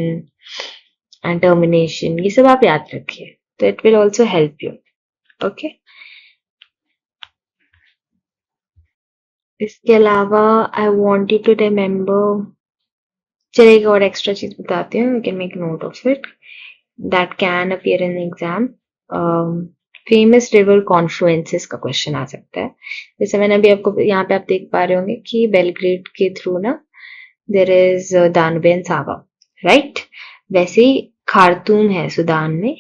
एंड टर्मिनेशन, ये सब आप याद रखिए, तो it will also help you. Okay, इसके अलावा I want you to remember, चलिए एक और एक्स्ट्रा चीज बताती हूँ, you can make note of it, that can appear in exam. Famous river confluences का क्वेश्चन आ सकता है। जैसे मैंने अभी आपको यहाँ पे आप देख पा रहे होंगे कि बेलग्रेड के थ्रू ना देर इज दानवे एंड सावा, राइट। वैसे ही खार्तूम है सुदान में,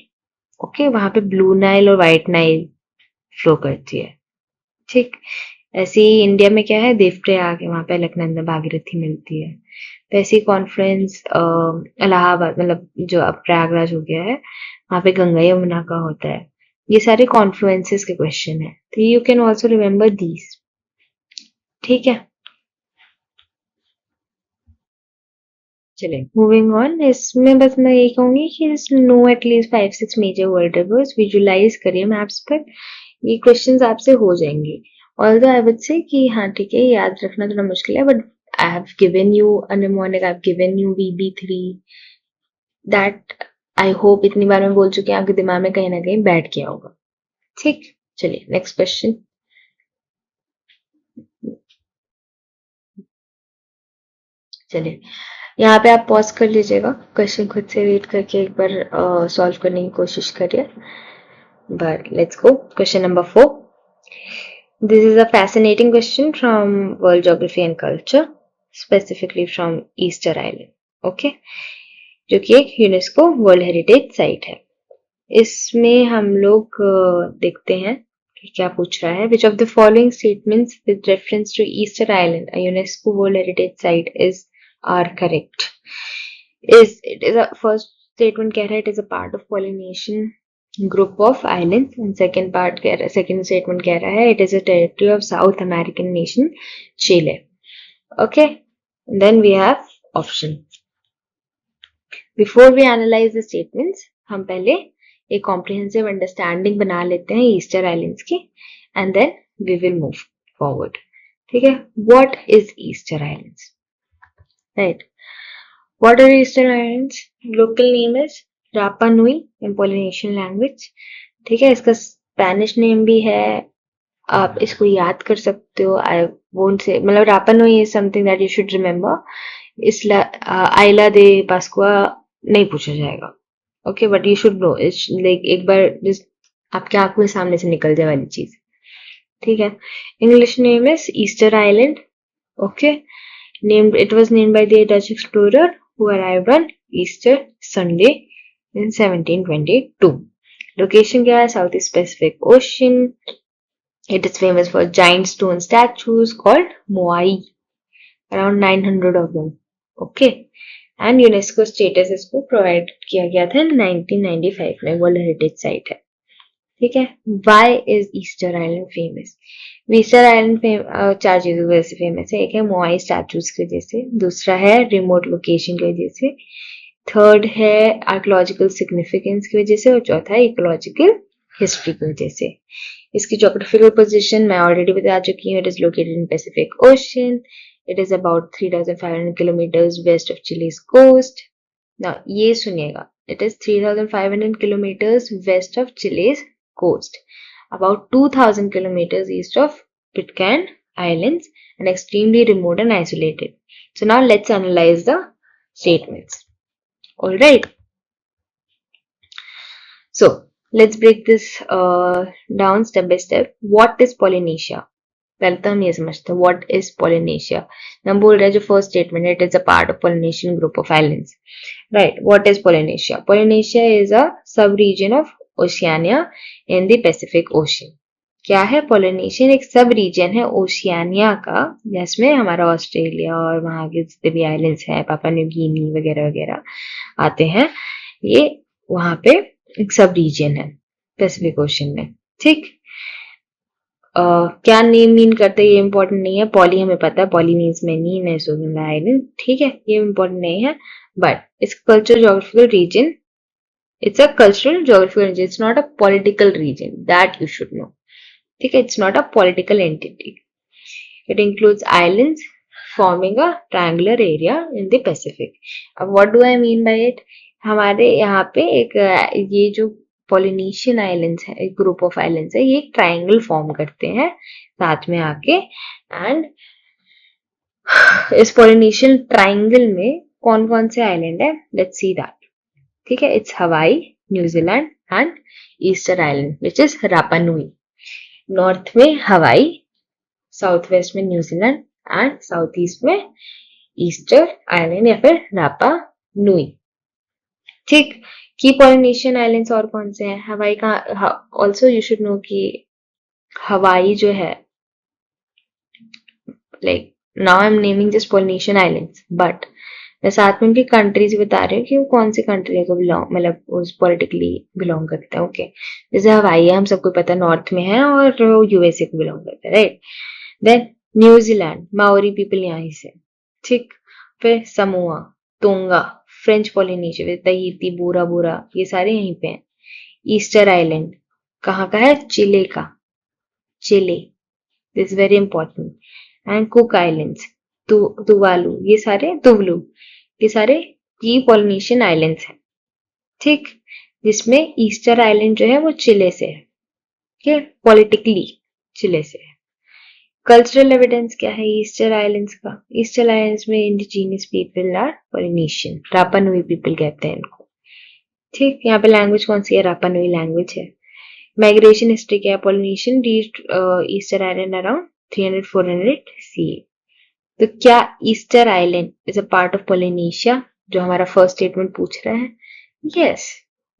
ओके, वहां पे ब्लू नाइल और व्हाइट नाइल फ्लो करती है, ठीक। ऐसे ही इंडिया में क्या है, देवप्रयाग है, वहां पे अलकनंदा भागीरथी मिलती है। वैसे ही कॉन्फ्रेंस इलाहाबाद, मतलब जो अब प्रयागराज हो गया है, वहां पे गंगा यमुना का होता है। ये सारे कॉन्फ्लुएंसेस के क्वेश्चन है, तो you can also remember these, ठीक है। चलिए मूविंग ऑन, इसमें बस मैं यही कहूंगी कि know at least 5-6 major world rivers, visualise करिए मैप्स पर, ये क्वेश्चंस आपसे हो जाएंगे। ऑल्दो आई वुड से कि हाँ ठीक है, याद रखना थोड़ा मुश्किल है, but I have given you a mnemonic, I have given you VB3, that I hope इतनी बार मैं बोल चुकी हूँ, आपके दिमाग में कहीं ना कहीं बैठ गया होगा, ठीक। चलिए नेक्स्ट क्वेश्चन। चलिए यहाँ पे आप पॉज कर लीजिएगा, क्वेश्चन खुद से रीड करके एक बार सॉल्व करने की कोशिश करिए। But let's go, question number 4। This is a fascinating question from World Geography and Culture, specifically from Easter Island, okay, जो कि एक यूनेस्को वर्ल्ड हेरिटेज साइट है। इसमें हम लोग देखते हैं कि क्या पूछ रहा है। Which of the following statements with reference to Easter Island, a UNESCO World Heritage Site, are correct? It is a first statement कह रहा है it is a part of Polynesian group of islands, and second statement कह रहा है it is a territory of South American nation Chile. Okay, then we have option. Before we analyze the statements, हम पहले एक comprehensive understanding बना लेते हैं Easter islands की, and then we will move forward. ठीक है, what is Easter Islands, right? What are Easter Islands? Local name is Rapa Nui in Polynesian language. ठीक है, इसका स्पेनिश नेम भी है, आप इसको याद कर सकते हो। आई वोंट से, मतलब Rapa Nui is something that you should remember. Isla आइला दे पास्कुआ नहीं पूछा जाएगा, okay, but you should know, it's like एक बार जिस आपके आंखों के सामने से निकल जाए वाली चीज, ठीक है। English name is Easter island, okay. Named, it was named by the Dutch explorer who arrived on Easter Sunday in 1722. Location क्या है, South East Pacific Ocean. It is famous for giant stone statues called Moai, around 900 of them. Okay, and UNESCO status इसको provide किया गया था 1995 में, World Heritage Site है, ठीक है। Why is Easter Island famous? Easter island चार चीजों की वजह से फेमस है। एक है मोआई स्टैचूज की वजह से, दूसरा है रिमोट लोकेशन की वजह से, थर्ड है आर्कोलॉजिकल सिग्निफिकेंस की वजह से, और चौथा है इकोलॉजिकल हिस्ट्री की वजह से। इसकी ज्योग्राफिकल पोजीशन मैं ऑलरेडी बता चुकी हूँ, it is located in Pacific ocean, it is about 3500 kilometres west of Chile's coast. ना ये सुनिएगा, it is 3500 kilometres west of Chile's coast, about 2000 kilometers east of Pitcairn Islands, and extremely remote and isolated. So now let's analyze the statements. All right. So let's break this down step by step. What is Polynesia? पहले तो हम ये समझते हैं what is Polynesia. हम बोल रहे हैं जो first statement, it is a part of Polynesian group of islands. Right. What is Polynesia? Polynesia is a sub-region of Oceania in the Pacific Ocean. क्या है? पोलिनेशियन एक सब रीजन है ओशियानिया का, जिसमें हमारा ऑस्ट्रेलिया और वहां के जितने भी आइलैंड्स हैं, पापा न्यू गिनी वगैरह वगैरह आते हैं, ये वहां पे एक सब रीजन है पैसिफिक ओशन में। ठीक, क्या नेम मीन करते हैं ये इम्पोर्टेंट नहीं है। पॉली हमें पता है, पॉली मीन्स मेनी नेसोगल आइलैंड, ठीक है, ये इम्पोर्टेंट नहीं है। But it's cultural geographical region, it's a cultural geographical region, it's not a political region, that you should know. ठीक है, it's not a political entity. It includes islands forming a triangular area in the Pacific. अब what do I mean by it? हमारे यहाँ पे एक ये जो Polynesian islands है, एक ग्रुप ऑफ आइलैंड्स है, ये एक ट्रायंगल फॉर्म करते हैं साथ में आके। एंड इस पोलिनेशियन ट्रायंगल में कौन कौन से आइलैंड है, लेट्स सी दैट। ठीक है, इट्स हवाई, New Zealand and Easter island which is रापा नुई। नॉर्थ में हवाई, साउथ वेस्ट में न्यूजीलैंड एंड साउथ ईस्ट में ईस्टर आइलैंड या फिर रापा नुई। ठीक, की पोलिनेशियन आइलैंड्स और कौन से हैं? हवाई का ऑल्सो यू शुड नो कि हवाई जो है, like now I am naming just Polynesian islands, but मैं साथ में उनकी कंट्रीज बता रही हूँ कि वो कौन सी कंट्री को बिलोंग, मतलब उस पॉलिटिकली बिलोंग करते हैं। ओके, जैसे हवाई है, हम सबको पता नॉर्थ में है और यूएसए को बिलोंग करता है, right. Then New Zealand, Maori people यहाँ से। ठीक, फिर Samoa, Tonga, French Polynesia, Tahiti, Bora Bora, ये सारे यहीं पे हैं। ईस्टर आइलैंड कहाँ का है? चिले का, Chile, this very important. And Cook Islands, Tuvalu, ये सारे तुवलू, ये सारे की पोलिनेशियन आइलैंड्स हैं। ठीक, जिसमें ईस्टर आइलैंड जो है वो चिले से है, ठीक है, पॉलिटिकली चिले से है। कल्चरल एविडेंस क्या है ईस्टर आइलैंड्स का? ईस्टर आइलैंड्स में इंडिजीनियस पीपल आर पोलिनेशियन, रापा नुई पीपल कहते हैं इनको। ठीक, यहाँ पे लैंग्वेज कौन सी है? रापा नुई लैंग्वेज है। माइग्रेशन हिस्ट्री क्या है? Polynesian reached Easter island around 300-400 CE। तो क्या Easter island is a part of Polynesia, जो हमारा फर्स्ट स्टेटमेंट पूछ रहा है? Yes,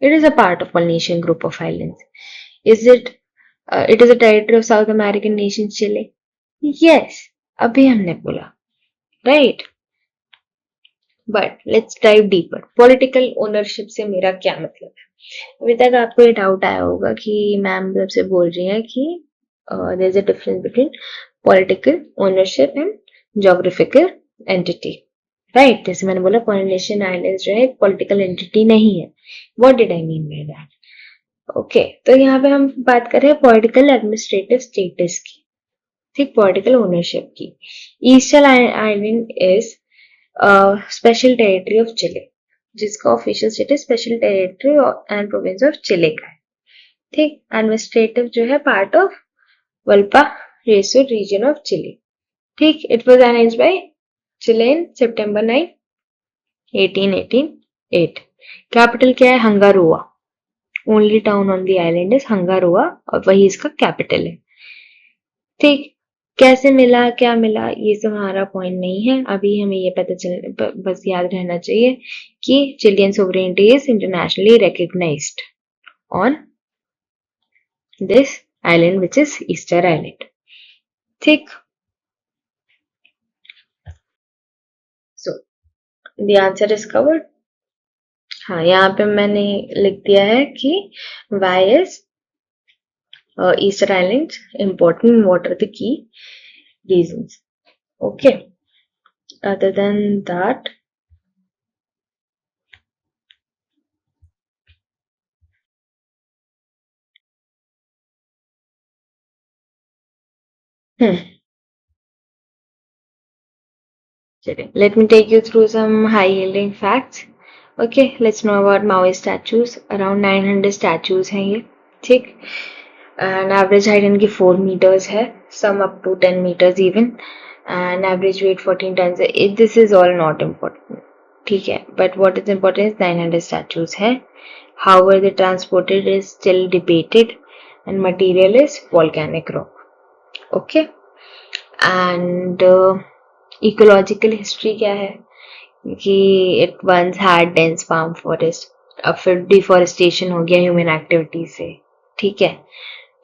it is a part of Polynesian group of islands. Is it it is a territory of south American nation Chile? Yes, अभी हमने बोला, right. But let's dive deeper. Political ownership से मेरा क्या मतलब है? अभी तक आपको ये डाउट आया होगा कि मैम जब से बोल रही है कि there is a difference between political ownership and geographical entity, right. जैसे मैंने बोला पोलिनेशियन आइलैंड्स जो है पॉलिटिकल एंटिटी नहीं है। What did I mean by that? Okay, तो यहाँ पे हम बात कर रहे हैं पॉलिटिकल एडमिनिस्ट्रेटिव स्टेटस की, ठीक, पॉलिटिकल ओनरशिप की। Eastern island is special territory of Chile, जिसका official status special territory and province of Chile का है। ठीक, एडमिनिस्ट्रेटिव जो है part of Valparaiso region of Chile. ठीक, it was announced by Chile in September 9, 1888। कैपिटल क्या है? Hanga Roa. Only town on the island is Hanga Roa और वही इसका कैपिटल है। ठीक, कैसे मिला, क्या मिला, ये सब हमारा पॉइंट नहीं है। अभी हमें ये पता चल, बस याद रहना चाहिए कि Chilean sovereignty is internationally recognised on this island which is Easter Island. ठीक, so the answer is covered. हाँ, यहाँ पे मैंने लिख दिया है कि why is Easter Island important, what are the key reasons? Okay, other than that, let me take you through some high-yielding facts. Okay, let's know about Maoist statues. Around 900 statues हैं ये, ठीक, and average height इनकी 4 meters है, some up to 10 meters even, and average weight 14 tons है. This is all not important, ठीक है, but what is important is 900 statues है. However, the transported is still debated, and material is volcanic rock. Okay, and ecological history क्या है कि it once had dense farm forest, अब फिर deforestation हो गया ह्यूमन एक्टिविटी से, ठीक है।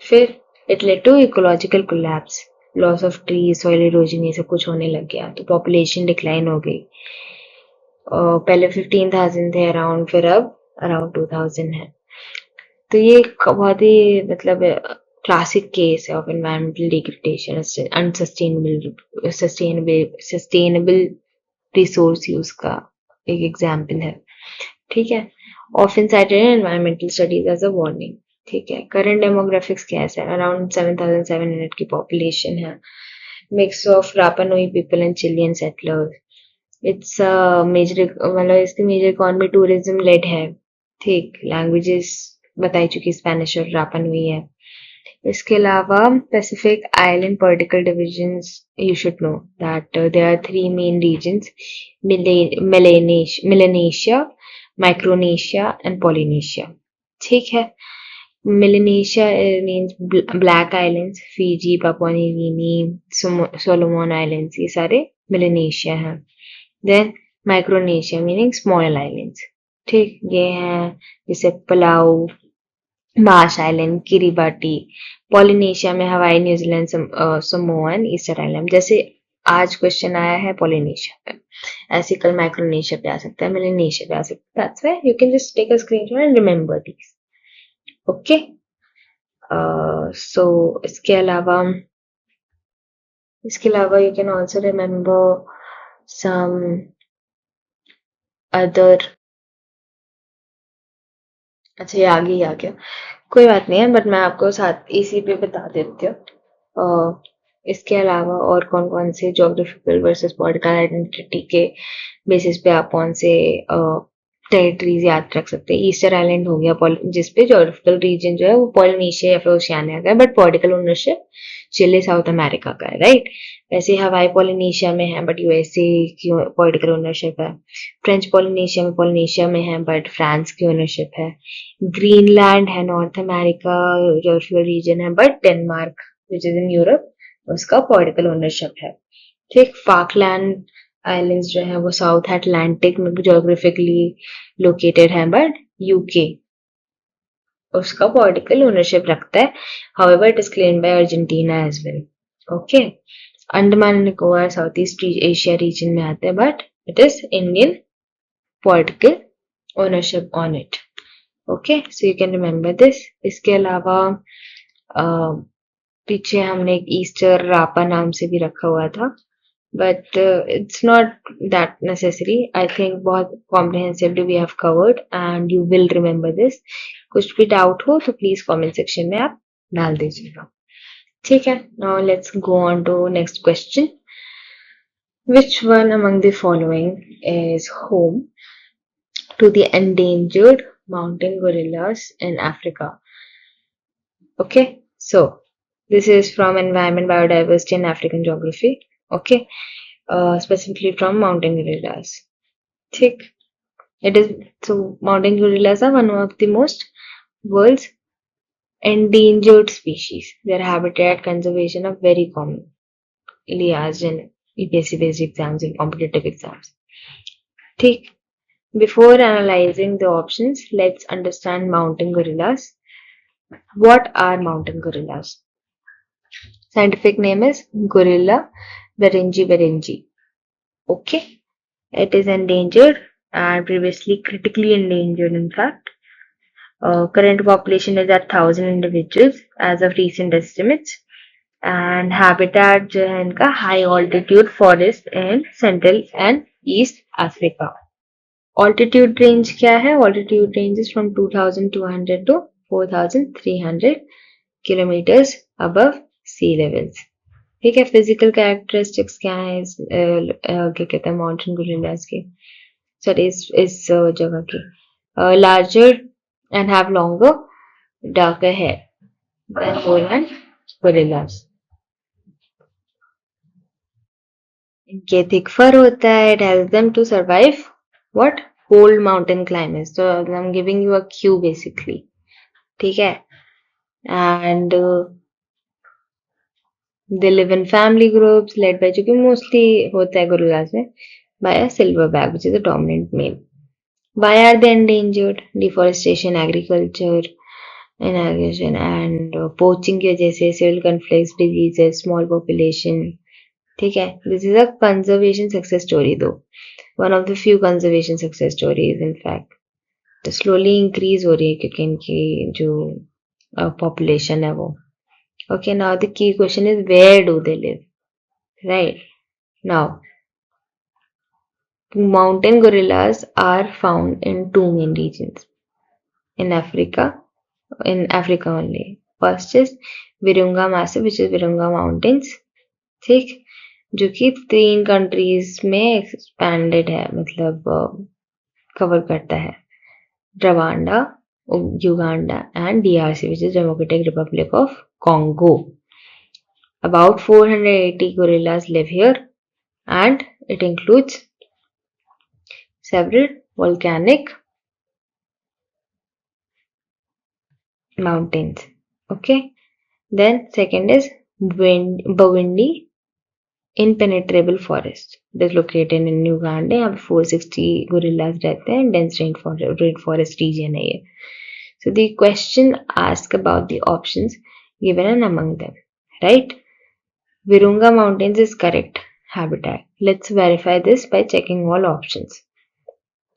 फिर it led to ecological collapse, loss of tree, soil erosion, ये सब कुछ होने लग गया, तो पॉपुलेशन डिक्लाइन हो गई। पहले 15,000 थे अराउंड, फिर अब अराउंड 2,000 है। तो ये एक बहुत ही मतलब क्लासिक केस है of environmental degradation, sustainable resource use का एक एग्जाम्पल है। ठीक है, often cited in environmental studies as a warning. ठीक है, करंट डेमोग्राफिक्स क्या है? अराउंड 7,700 की पॉपुलेशन है, mix of Rapa Nui people and Chilean settlers. It's major, मतलब इसकी मेजर इकोनॉमी टूरिज्म लेड है। ठीक, लैंग्वेजेस बताई चुकी, स्पेनिश और रापा नुई है। इसके अलावा Pacific island political divisions, you should know that there are 3 main regions, Melanesia, Micronesia and Polynesia. ठीक है, Melanesia means black islands, Fiji, Papua New Guinea, Solomon Islands, ये सारे मेलेनेशिया हैं। Then Micronesia meaning small islands. ठीक, ये हैं जैसे Palau, Marsh island, Kiribati. Polynesia में हवाई, न्यूजीलैंड, समोअन, ईस्टर आइलैंड। जैसे आज क्वेश्चन आया है पोलिनेशिया पे, ऐसे कल माइक्रोनेशिया पे आ सकता है, मेलेनेशिया पे आ सकता है। That's why you can just take a screenshot and remember these. Okay, so इसके अलावा you can also remember some other. अच्छा, ये आगे ही आ गया, कोई बात नहीं है, बट मैं आपको साथ इसी पे बता देती हूँ। इसके अलावा और कौन कौन से ज्योग्राफिकल वर्सेस पॉलिटिकल आइडेंटिटी के बेसिस पे आप कौन से टेरिटरीज याद रख सकते हैं? ईस्टर आइलैंड हो गया, जिसपे ज्योग्राफिकल रीजन जो है वो पोलिनेशिया या फिर ओशियानिया का है, but political ownership Chile South America का है, राइट? वैसे हवाई पोलिनेशिया में है, बट यूएसए की पॉलिटिकल ओनरशिप है। फ्रेंच पोलिनेशिया में है, बट फ्रांस की ओनरशिप है। ग्रीनलैंड है नॉर्थ अमेरिका ज्योग्राफिकल रीजन है, but Denmark which is in Europe, उसका पॉलिटिकल ओनरशिप है। ठीक, फाकलैंड आइलैंड्स जो है वो साउथ अटलांटिक में ज्योग्राफिकली लोकेटेड है, बट यूके उसका पॉलिटिकल ओनरशिप रखता है। However it is claimed by Argentina as well. Okay, Andaman and Nicobar South East Asia region में आते हैं, but it is Indian political ownership on it. Okay, so you can remember this. इसके अलावा पीछे हमने एक ईस्टर रापा नाम से भी रखा हुआ था, but it's not that necessary. I think बहुत comprehensively we have covered and you will remember this. कुछ भी डाउट हो तो प्लीज कमेंट सेक्शन में आप डाल दीजिएगा। ठीक है, now let's go on to next question. Which one among the following is home to the endangered mountain gorillas in Africa? Okay, so this is from Environment, Biodiversity and African Geography. Okay, specifically from mountain gorillas. Thick. It is so mountain gorillas are one of the most world's endangered species. Their habitat conservation are very commonly asked in UPSC-based exams and competitive exams. Thick. Before analyzing the options, let's understand mountain gorillas. What are mountain gorillas? Scientific name is Gorilla berenji. Okay, it is endangered and previously critically endangered. In fact, current population is at 1,000 individuals as of recent estimates, and habitat जो है इनका high altitude forest in Central and East Africa. Altitude range क्या है? Altitude range is from 2,200 to 4,300 kilometers above sea levels. ठीक है, physical characteristics क्या है क्या कहते हैं माउंटेन गोरिल्लास के, सॉरी इस जगह के? Larger and have longer darker hair than lowland gorillas. इनके थिक फर होता है, it helps them to survive what cold mountain climates. तो I am giving you a cue basically, ठीक है। And they live in family groups led by, जो कि mostly होता है गोरिल्लास में, by a silverback which is a dominant male. Why are they endangered? Deforestation, agriculture, immigration and poaching की वजह से civil conflicts, diseases, small population. ठीक है, this is a conservation success story though, one of the few conservation success stories in fact. तो slowly increase हो रही है क्योंकि इनकी जो population है वो. Okay, now the key question is where do they live? Right. Now, mountain gorillas are found in two main regions in Africa only. First is Virunga Massif, which is Virunga Mountains. ठीक, जो कि 3 countries में expanded है, मतलब cover करता है, Rwanda, Uganda and DRC, which is Democratic Republic of Congo. About 480 gorillas live here, and it includes several volcanic mountains. Okay. Then second is Bawindi impenetrable forest. It is located in Uganda. यहाँ पे 460 gorillas रहते हैं. Dense rainforest region है ये. So the question asked about the options given and among them. Right? Virunga Mountains is correct habitat. Let's verify this by checking all options.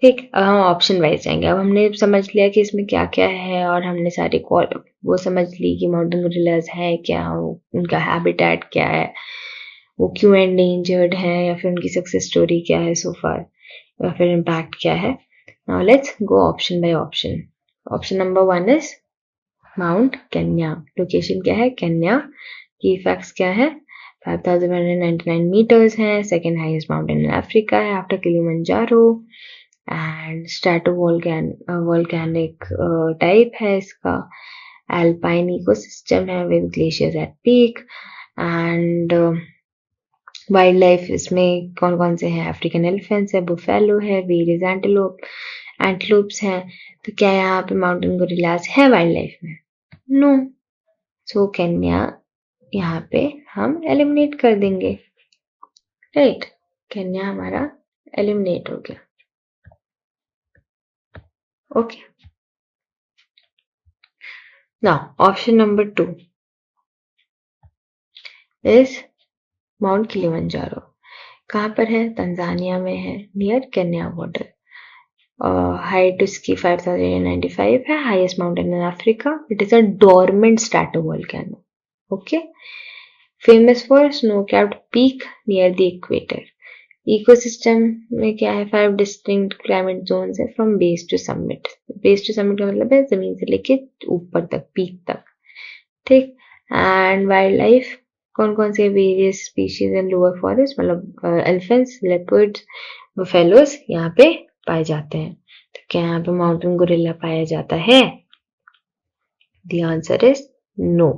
ठीक, अब हम option wise जाएंगे. अब हमने समझ लिया कि इसमें क्या क्या है और हमने सारी वो समझ ली कि माउंटेन गोरिल्लाज है क्या, उनका हैबिटेट क्या है, वो क्यों एंडेंजर्ड है, या फिर उनकी सक्सेस स्टोरी क्या है सो फार, या फिर इम्पैक्ट क्या है. Now let's go option by option. Option number 1 is mount Kenya. Location क्या है? केन्या. की फैक्ट्स क्या है? 5,199 meters है, second highest mountain in Africa है after Kilimanjaro, and volcanic type है इसका, एल्पाइन इकोसिस्टम है with glaciers at peak, and wildlife इसमें कौन कौन से हैं? अफ्रीकन एलिफेंट्स है, बुफेलो है, वेरियस एंटलोप्स हैं. तो क्या यहाँ पे माउंटेन गोरिल्लास है वाइल्ड लाइफ में? नो. सो केन्या यहाँ पे हम एलिमिनेट कर देंगे. राइट, केन्या हमारा एलिमिनेट हो गया. Okay. Now, option number 2 is Mount Kilimanjaro. कहाँ पर है? तंजानिया में है, नियर केन्या बॉर्डर. हाइट इसकी 5,095 है, highest mountain in Africa. It is a dormant stratovolcano. Okay. Famous for snow capped peak near the equator. Ecosystem में क्या है? 5 डिस्टिंक्ट क्लाइमेट जोन्स है from base to summit. Base to summit का मतलब है जमीन से लेके ऊपर तक, पीक तक. ठीक. एंड वाइल्ड लाइफ कौन कौन से? Various species in lower forest, मतलब एलिफेंट्स, लेपर्ड्स, बफेलोस यहाँ पे पाए जाते हैं. तो क्या यहाँ पे माउंटेन गोरिल्ला पाया जाता है? The answer is no.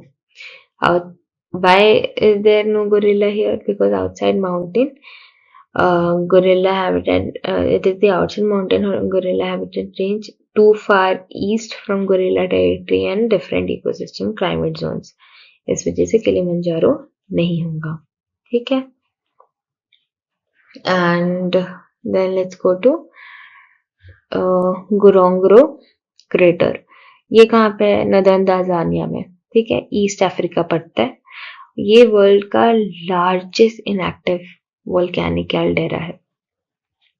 Why is there no gorilla here? Because outside mountain gorilla habitat, it is the outside mountain gorilla habitat range too far east from gorilla territory and different ecosystem climate zones. इस वजह से Kilimanjaro नहीं होगा. ठीक है. And then let's go to Ngorongoro crater. ये कहाँ पे है? नदर्न तांजानिया में. ठीक है, ईस्ट अफ्रीका पड़ता है. ये वर्ल्ड का लार्जेस्ट इनएक्टिव वोल्केनिक कैल्डेरा है.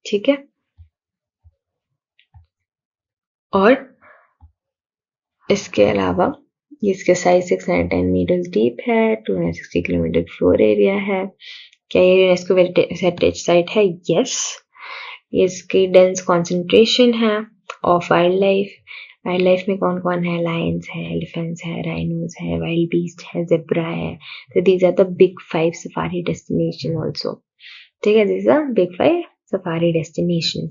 ठीक है. और इसके अलावा इसके साइज 610 मीटर्स डीप है, 260 किलोमीटर फ्लोर एरिया है. क्या ये यूनेस्को हेरिटेज साइट है? यस. इसकी डेंस कॉन्सेंट्रेशन है of wild life. Wild life में कौन कौन है? लायंस है, एलिफेंट्स है, राइनोस है, वाइल्ड बीस्ट है, जेब्रा है. तो these are the big 5 safari destination also. ठीक है, these are big 5 safari destination.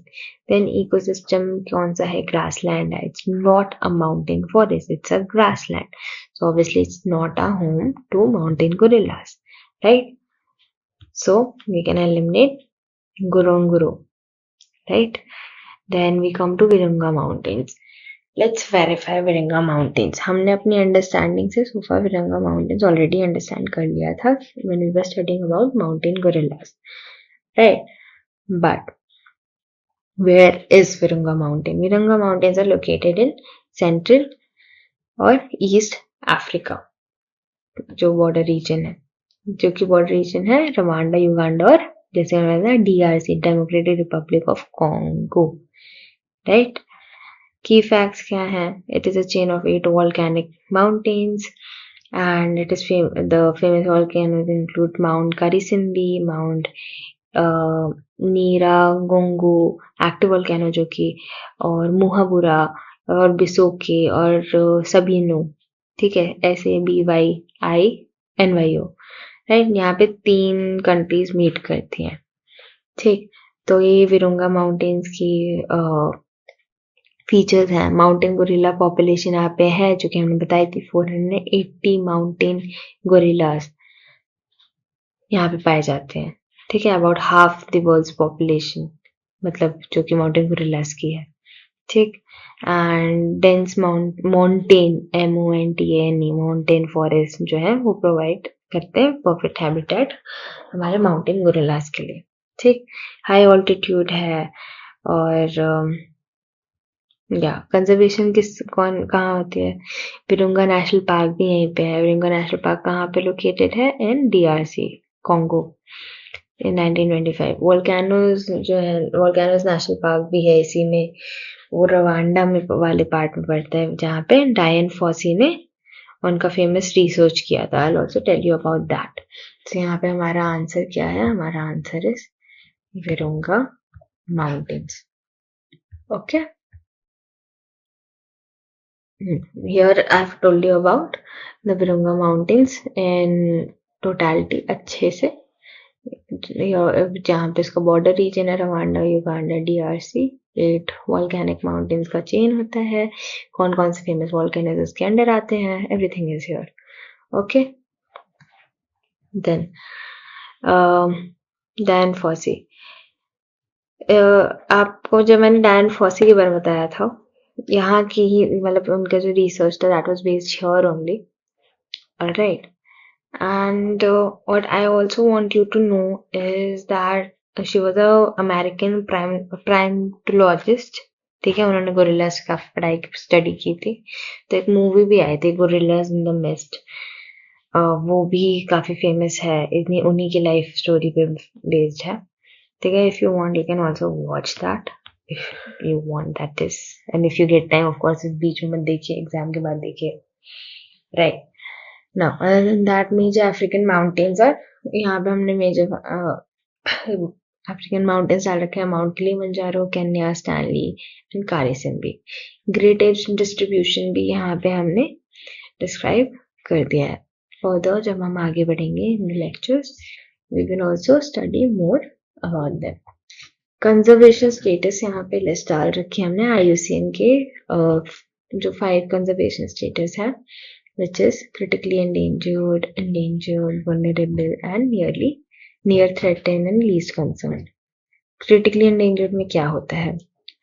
Then ecosystem कौन सा है? ग्रासलैंड है. It's not a mountain forest, it's a grassland. So obviously it's not a home to mountain gorillas. Right. So we can eliminate Ngorongoro. Right. Then we come to Virunga Mountains. Let's verify Virunga Mountains. हमने अपनी understanding से so far Virunga Mountains already understand कर लिया था when we were studying about mountain gorillas. Right. But where is Virunga Mountain? Virunga Mountains are located in central और east Africa जो border reason है, जो कि बॉर्डर रीजन है Rwanda, Uganda और जैसे मैंने DRC, democratic Republic of Congo, right. Key facts क्या हैं? It is a chain of 8 volcanic mountains, and it is the famous volcanoes include Mount Karisimbi, Mount Niragongo, active volcano जो कि, और मुहाबुरा और बिसोके और सबीनो, ठीक है, SABYINYO, राइट। यहाँ पे 3 कंट्रीज मीट करती हैं, ठीक। तो ये विरुंगा माउंटेन्स की फीचर्स हैं। माउंटेन गोरिल्ला पॉपुलेशन यहाँ पे है, जो कि हमने बताई थी 480 माउंटेन गोरिल्लास यहाँ पे पाए जाते हैं, ठीक है। About half the world's population, मतलब जो कि माउंटेन गोरिल्लास की है, ठीक। And dense mountain MONTANE mountain forest जो है वो प्रोवाइड करते हैं परफेक्ट हैबिटेट हमारे माउंटेन गोरिल्लास के लिए, ठीक। हाई ऑल्टीट्यूड है, और या कंजर्वेशन कहाँ होती है? विरुंगा नेशनल पार्क भी यहीं पे है। विरुंगा नेशनल पार्क कहाँ पे लोकेटेड है? इन DRC कॉन्गो इन 1925। वोल्केनोज जो है, वोल्केनोज नेशनल पार्क भी है इसी में, वो रवांडा में वाले पार्ट में पड़ता है, जहाँ पे डायन फॉसी ने उनका फेमस रिसर्च किया था। I also tell you about that. तो यहाँ पे हमारा आंसर क्या है? हमारा answer is Virunga mountains, okay. Here I've told you about the Virunga Mountains in totality अच्छे से, जहाँ पे इसका बॉर्डर रीजन है Rwanda, Uganda, DRC, 8 volcanic mountains का चेन होता है। कौन कौन से फेमस वॉल्केनोज इसके अंडर आते हैं, everything is here, okay. Then Dian Fossey, आपको जब मैंने डायन फॉसी के बारे में बताया था, यहाँ की ही, मतलब उनका जो रिसर्च था that was based here only, alright. And what I also want you to know is that she was a American primatologist, ठीक है। उन्होंने गोरिल्लास का पढ़ाई स्टडी की थी। तो एक मूवी भी आई थी गोरिल्लास इन द मिस्ट, वो भी काफी फेमस है, इतनी उन्हीं की लाइफ स्टोरी पे बेस्ड है, ठीक है। If you want you can also watch that, if you want, that is, and if you get time, of course इस बीच में मत देखिए, एग्जाम के बाद देखिए, right. Now, other than that, major African mountains are, यहाँ पे हमने मेजर अफ्रीकन माउंटेन्स डाल रखे हैं, Mount Kilimanjaro, Kenya, Stanley and Karisimbi. Great age distribution भी यहाँ पे हमने डिस्क्राइब कर दिया है। फर्दर जब हम आगे बढ़ेंगे in lectures, we will also study more about them. Conservation status यहाँ पे लिस्ट डाल रखी है हमने IUCN के, जो 5 कंजर्वेशन स्टेटस है, which is critically endangered, vulnerable and near threatened and least concerned. Critically endangered में क्या होता है?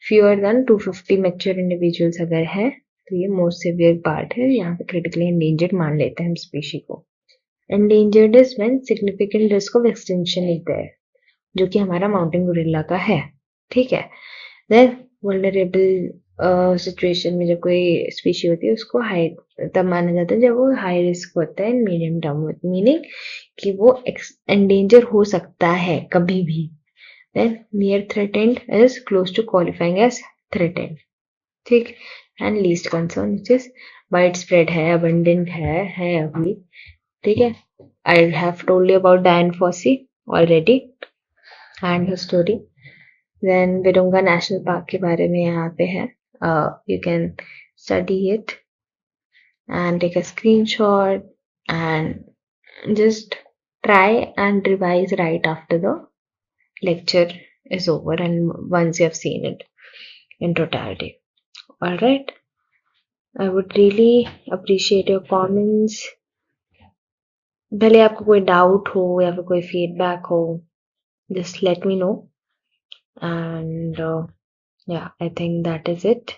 Fewer than 250 mature individuals अगर है तो ये most severe part है, यहाँ पे critically endangered मान लेते हैं हम species को। Endangered is when significant risk of extinction is there, जो कि हमारा माउंटेन गोरिल्ला का है, ठीक है। Then vulnerable सिचुएशन में जब कोई स्पीशी होती है उसको हाई तब माना जाता है जब वो हाई रिस्क होता है, मीडियम टर्म, मीनिंग कि वो एंडेंजर हो सकता है कभी भी। Then near threatened is close to qualifying as threatened, ठीक। And least concern which is wide spread है, अबंडेंट है अभी, ठीक है। I have told you about Dian Fossey already and her story. Then Virunga National Park के बारे में यहाँ पे है, you can study it and take a screenshot and just try and revise right after the lecture is over and once you have seen it in totality. All right, I would really appreciate your comments. भले आपको कोई doubt हो या फिर कोई feedback हो, just let me know, and yeah, I think that is it.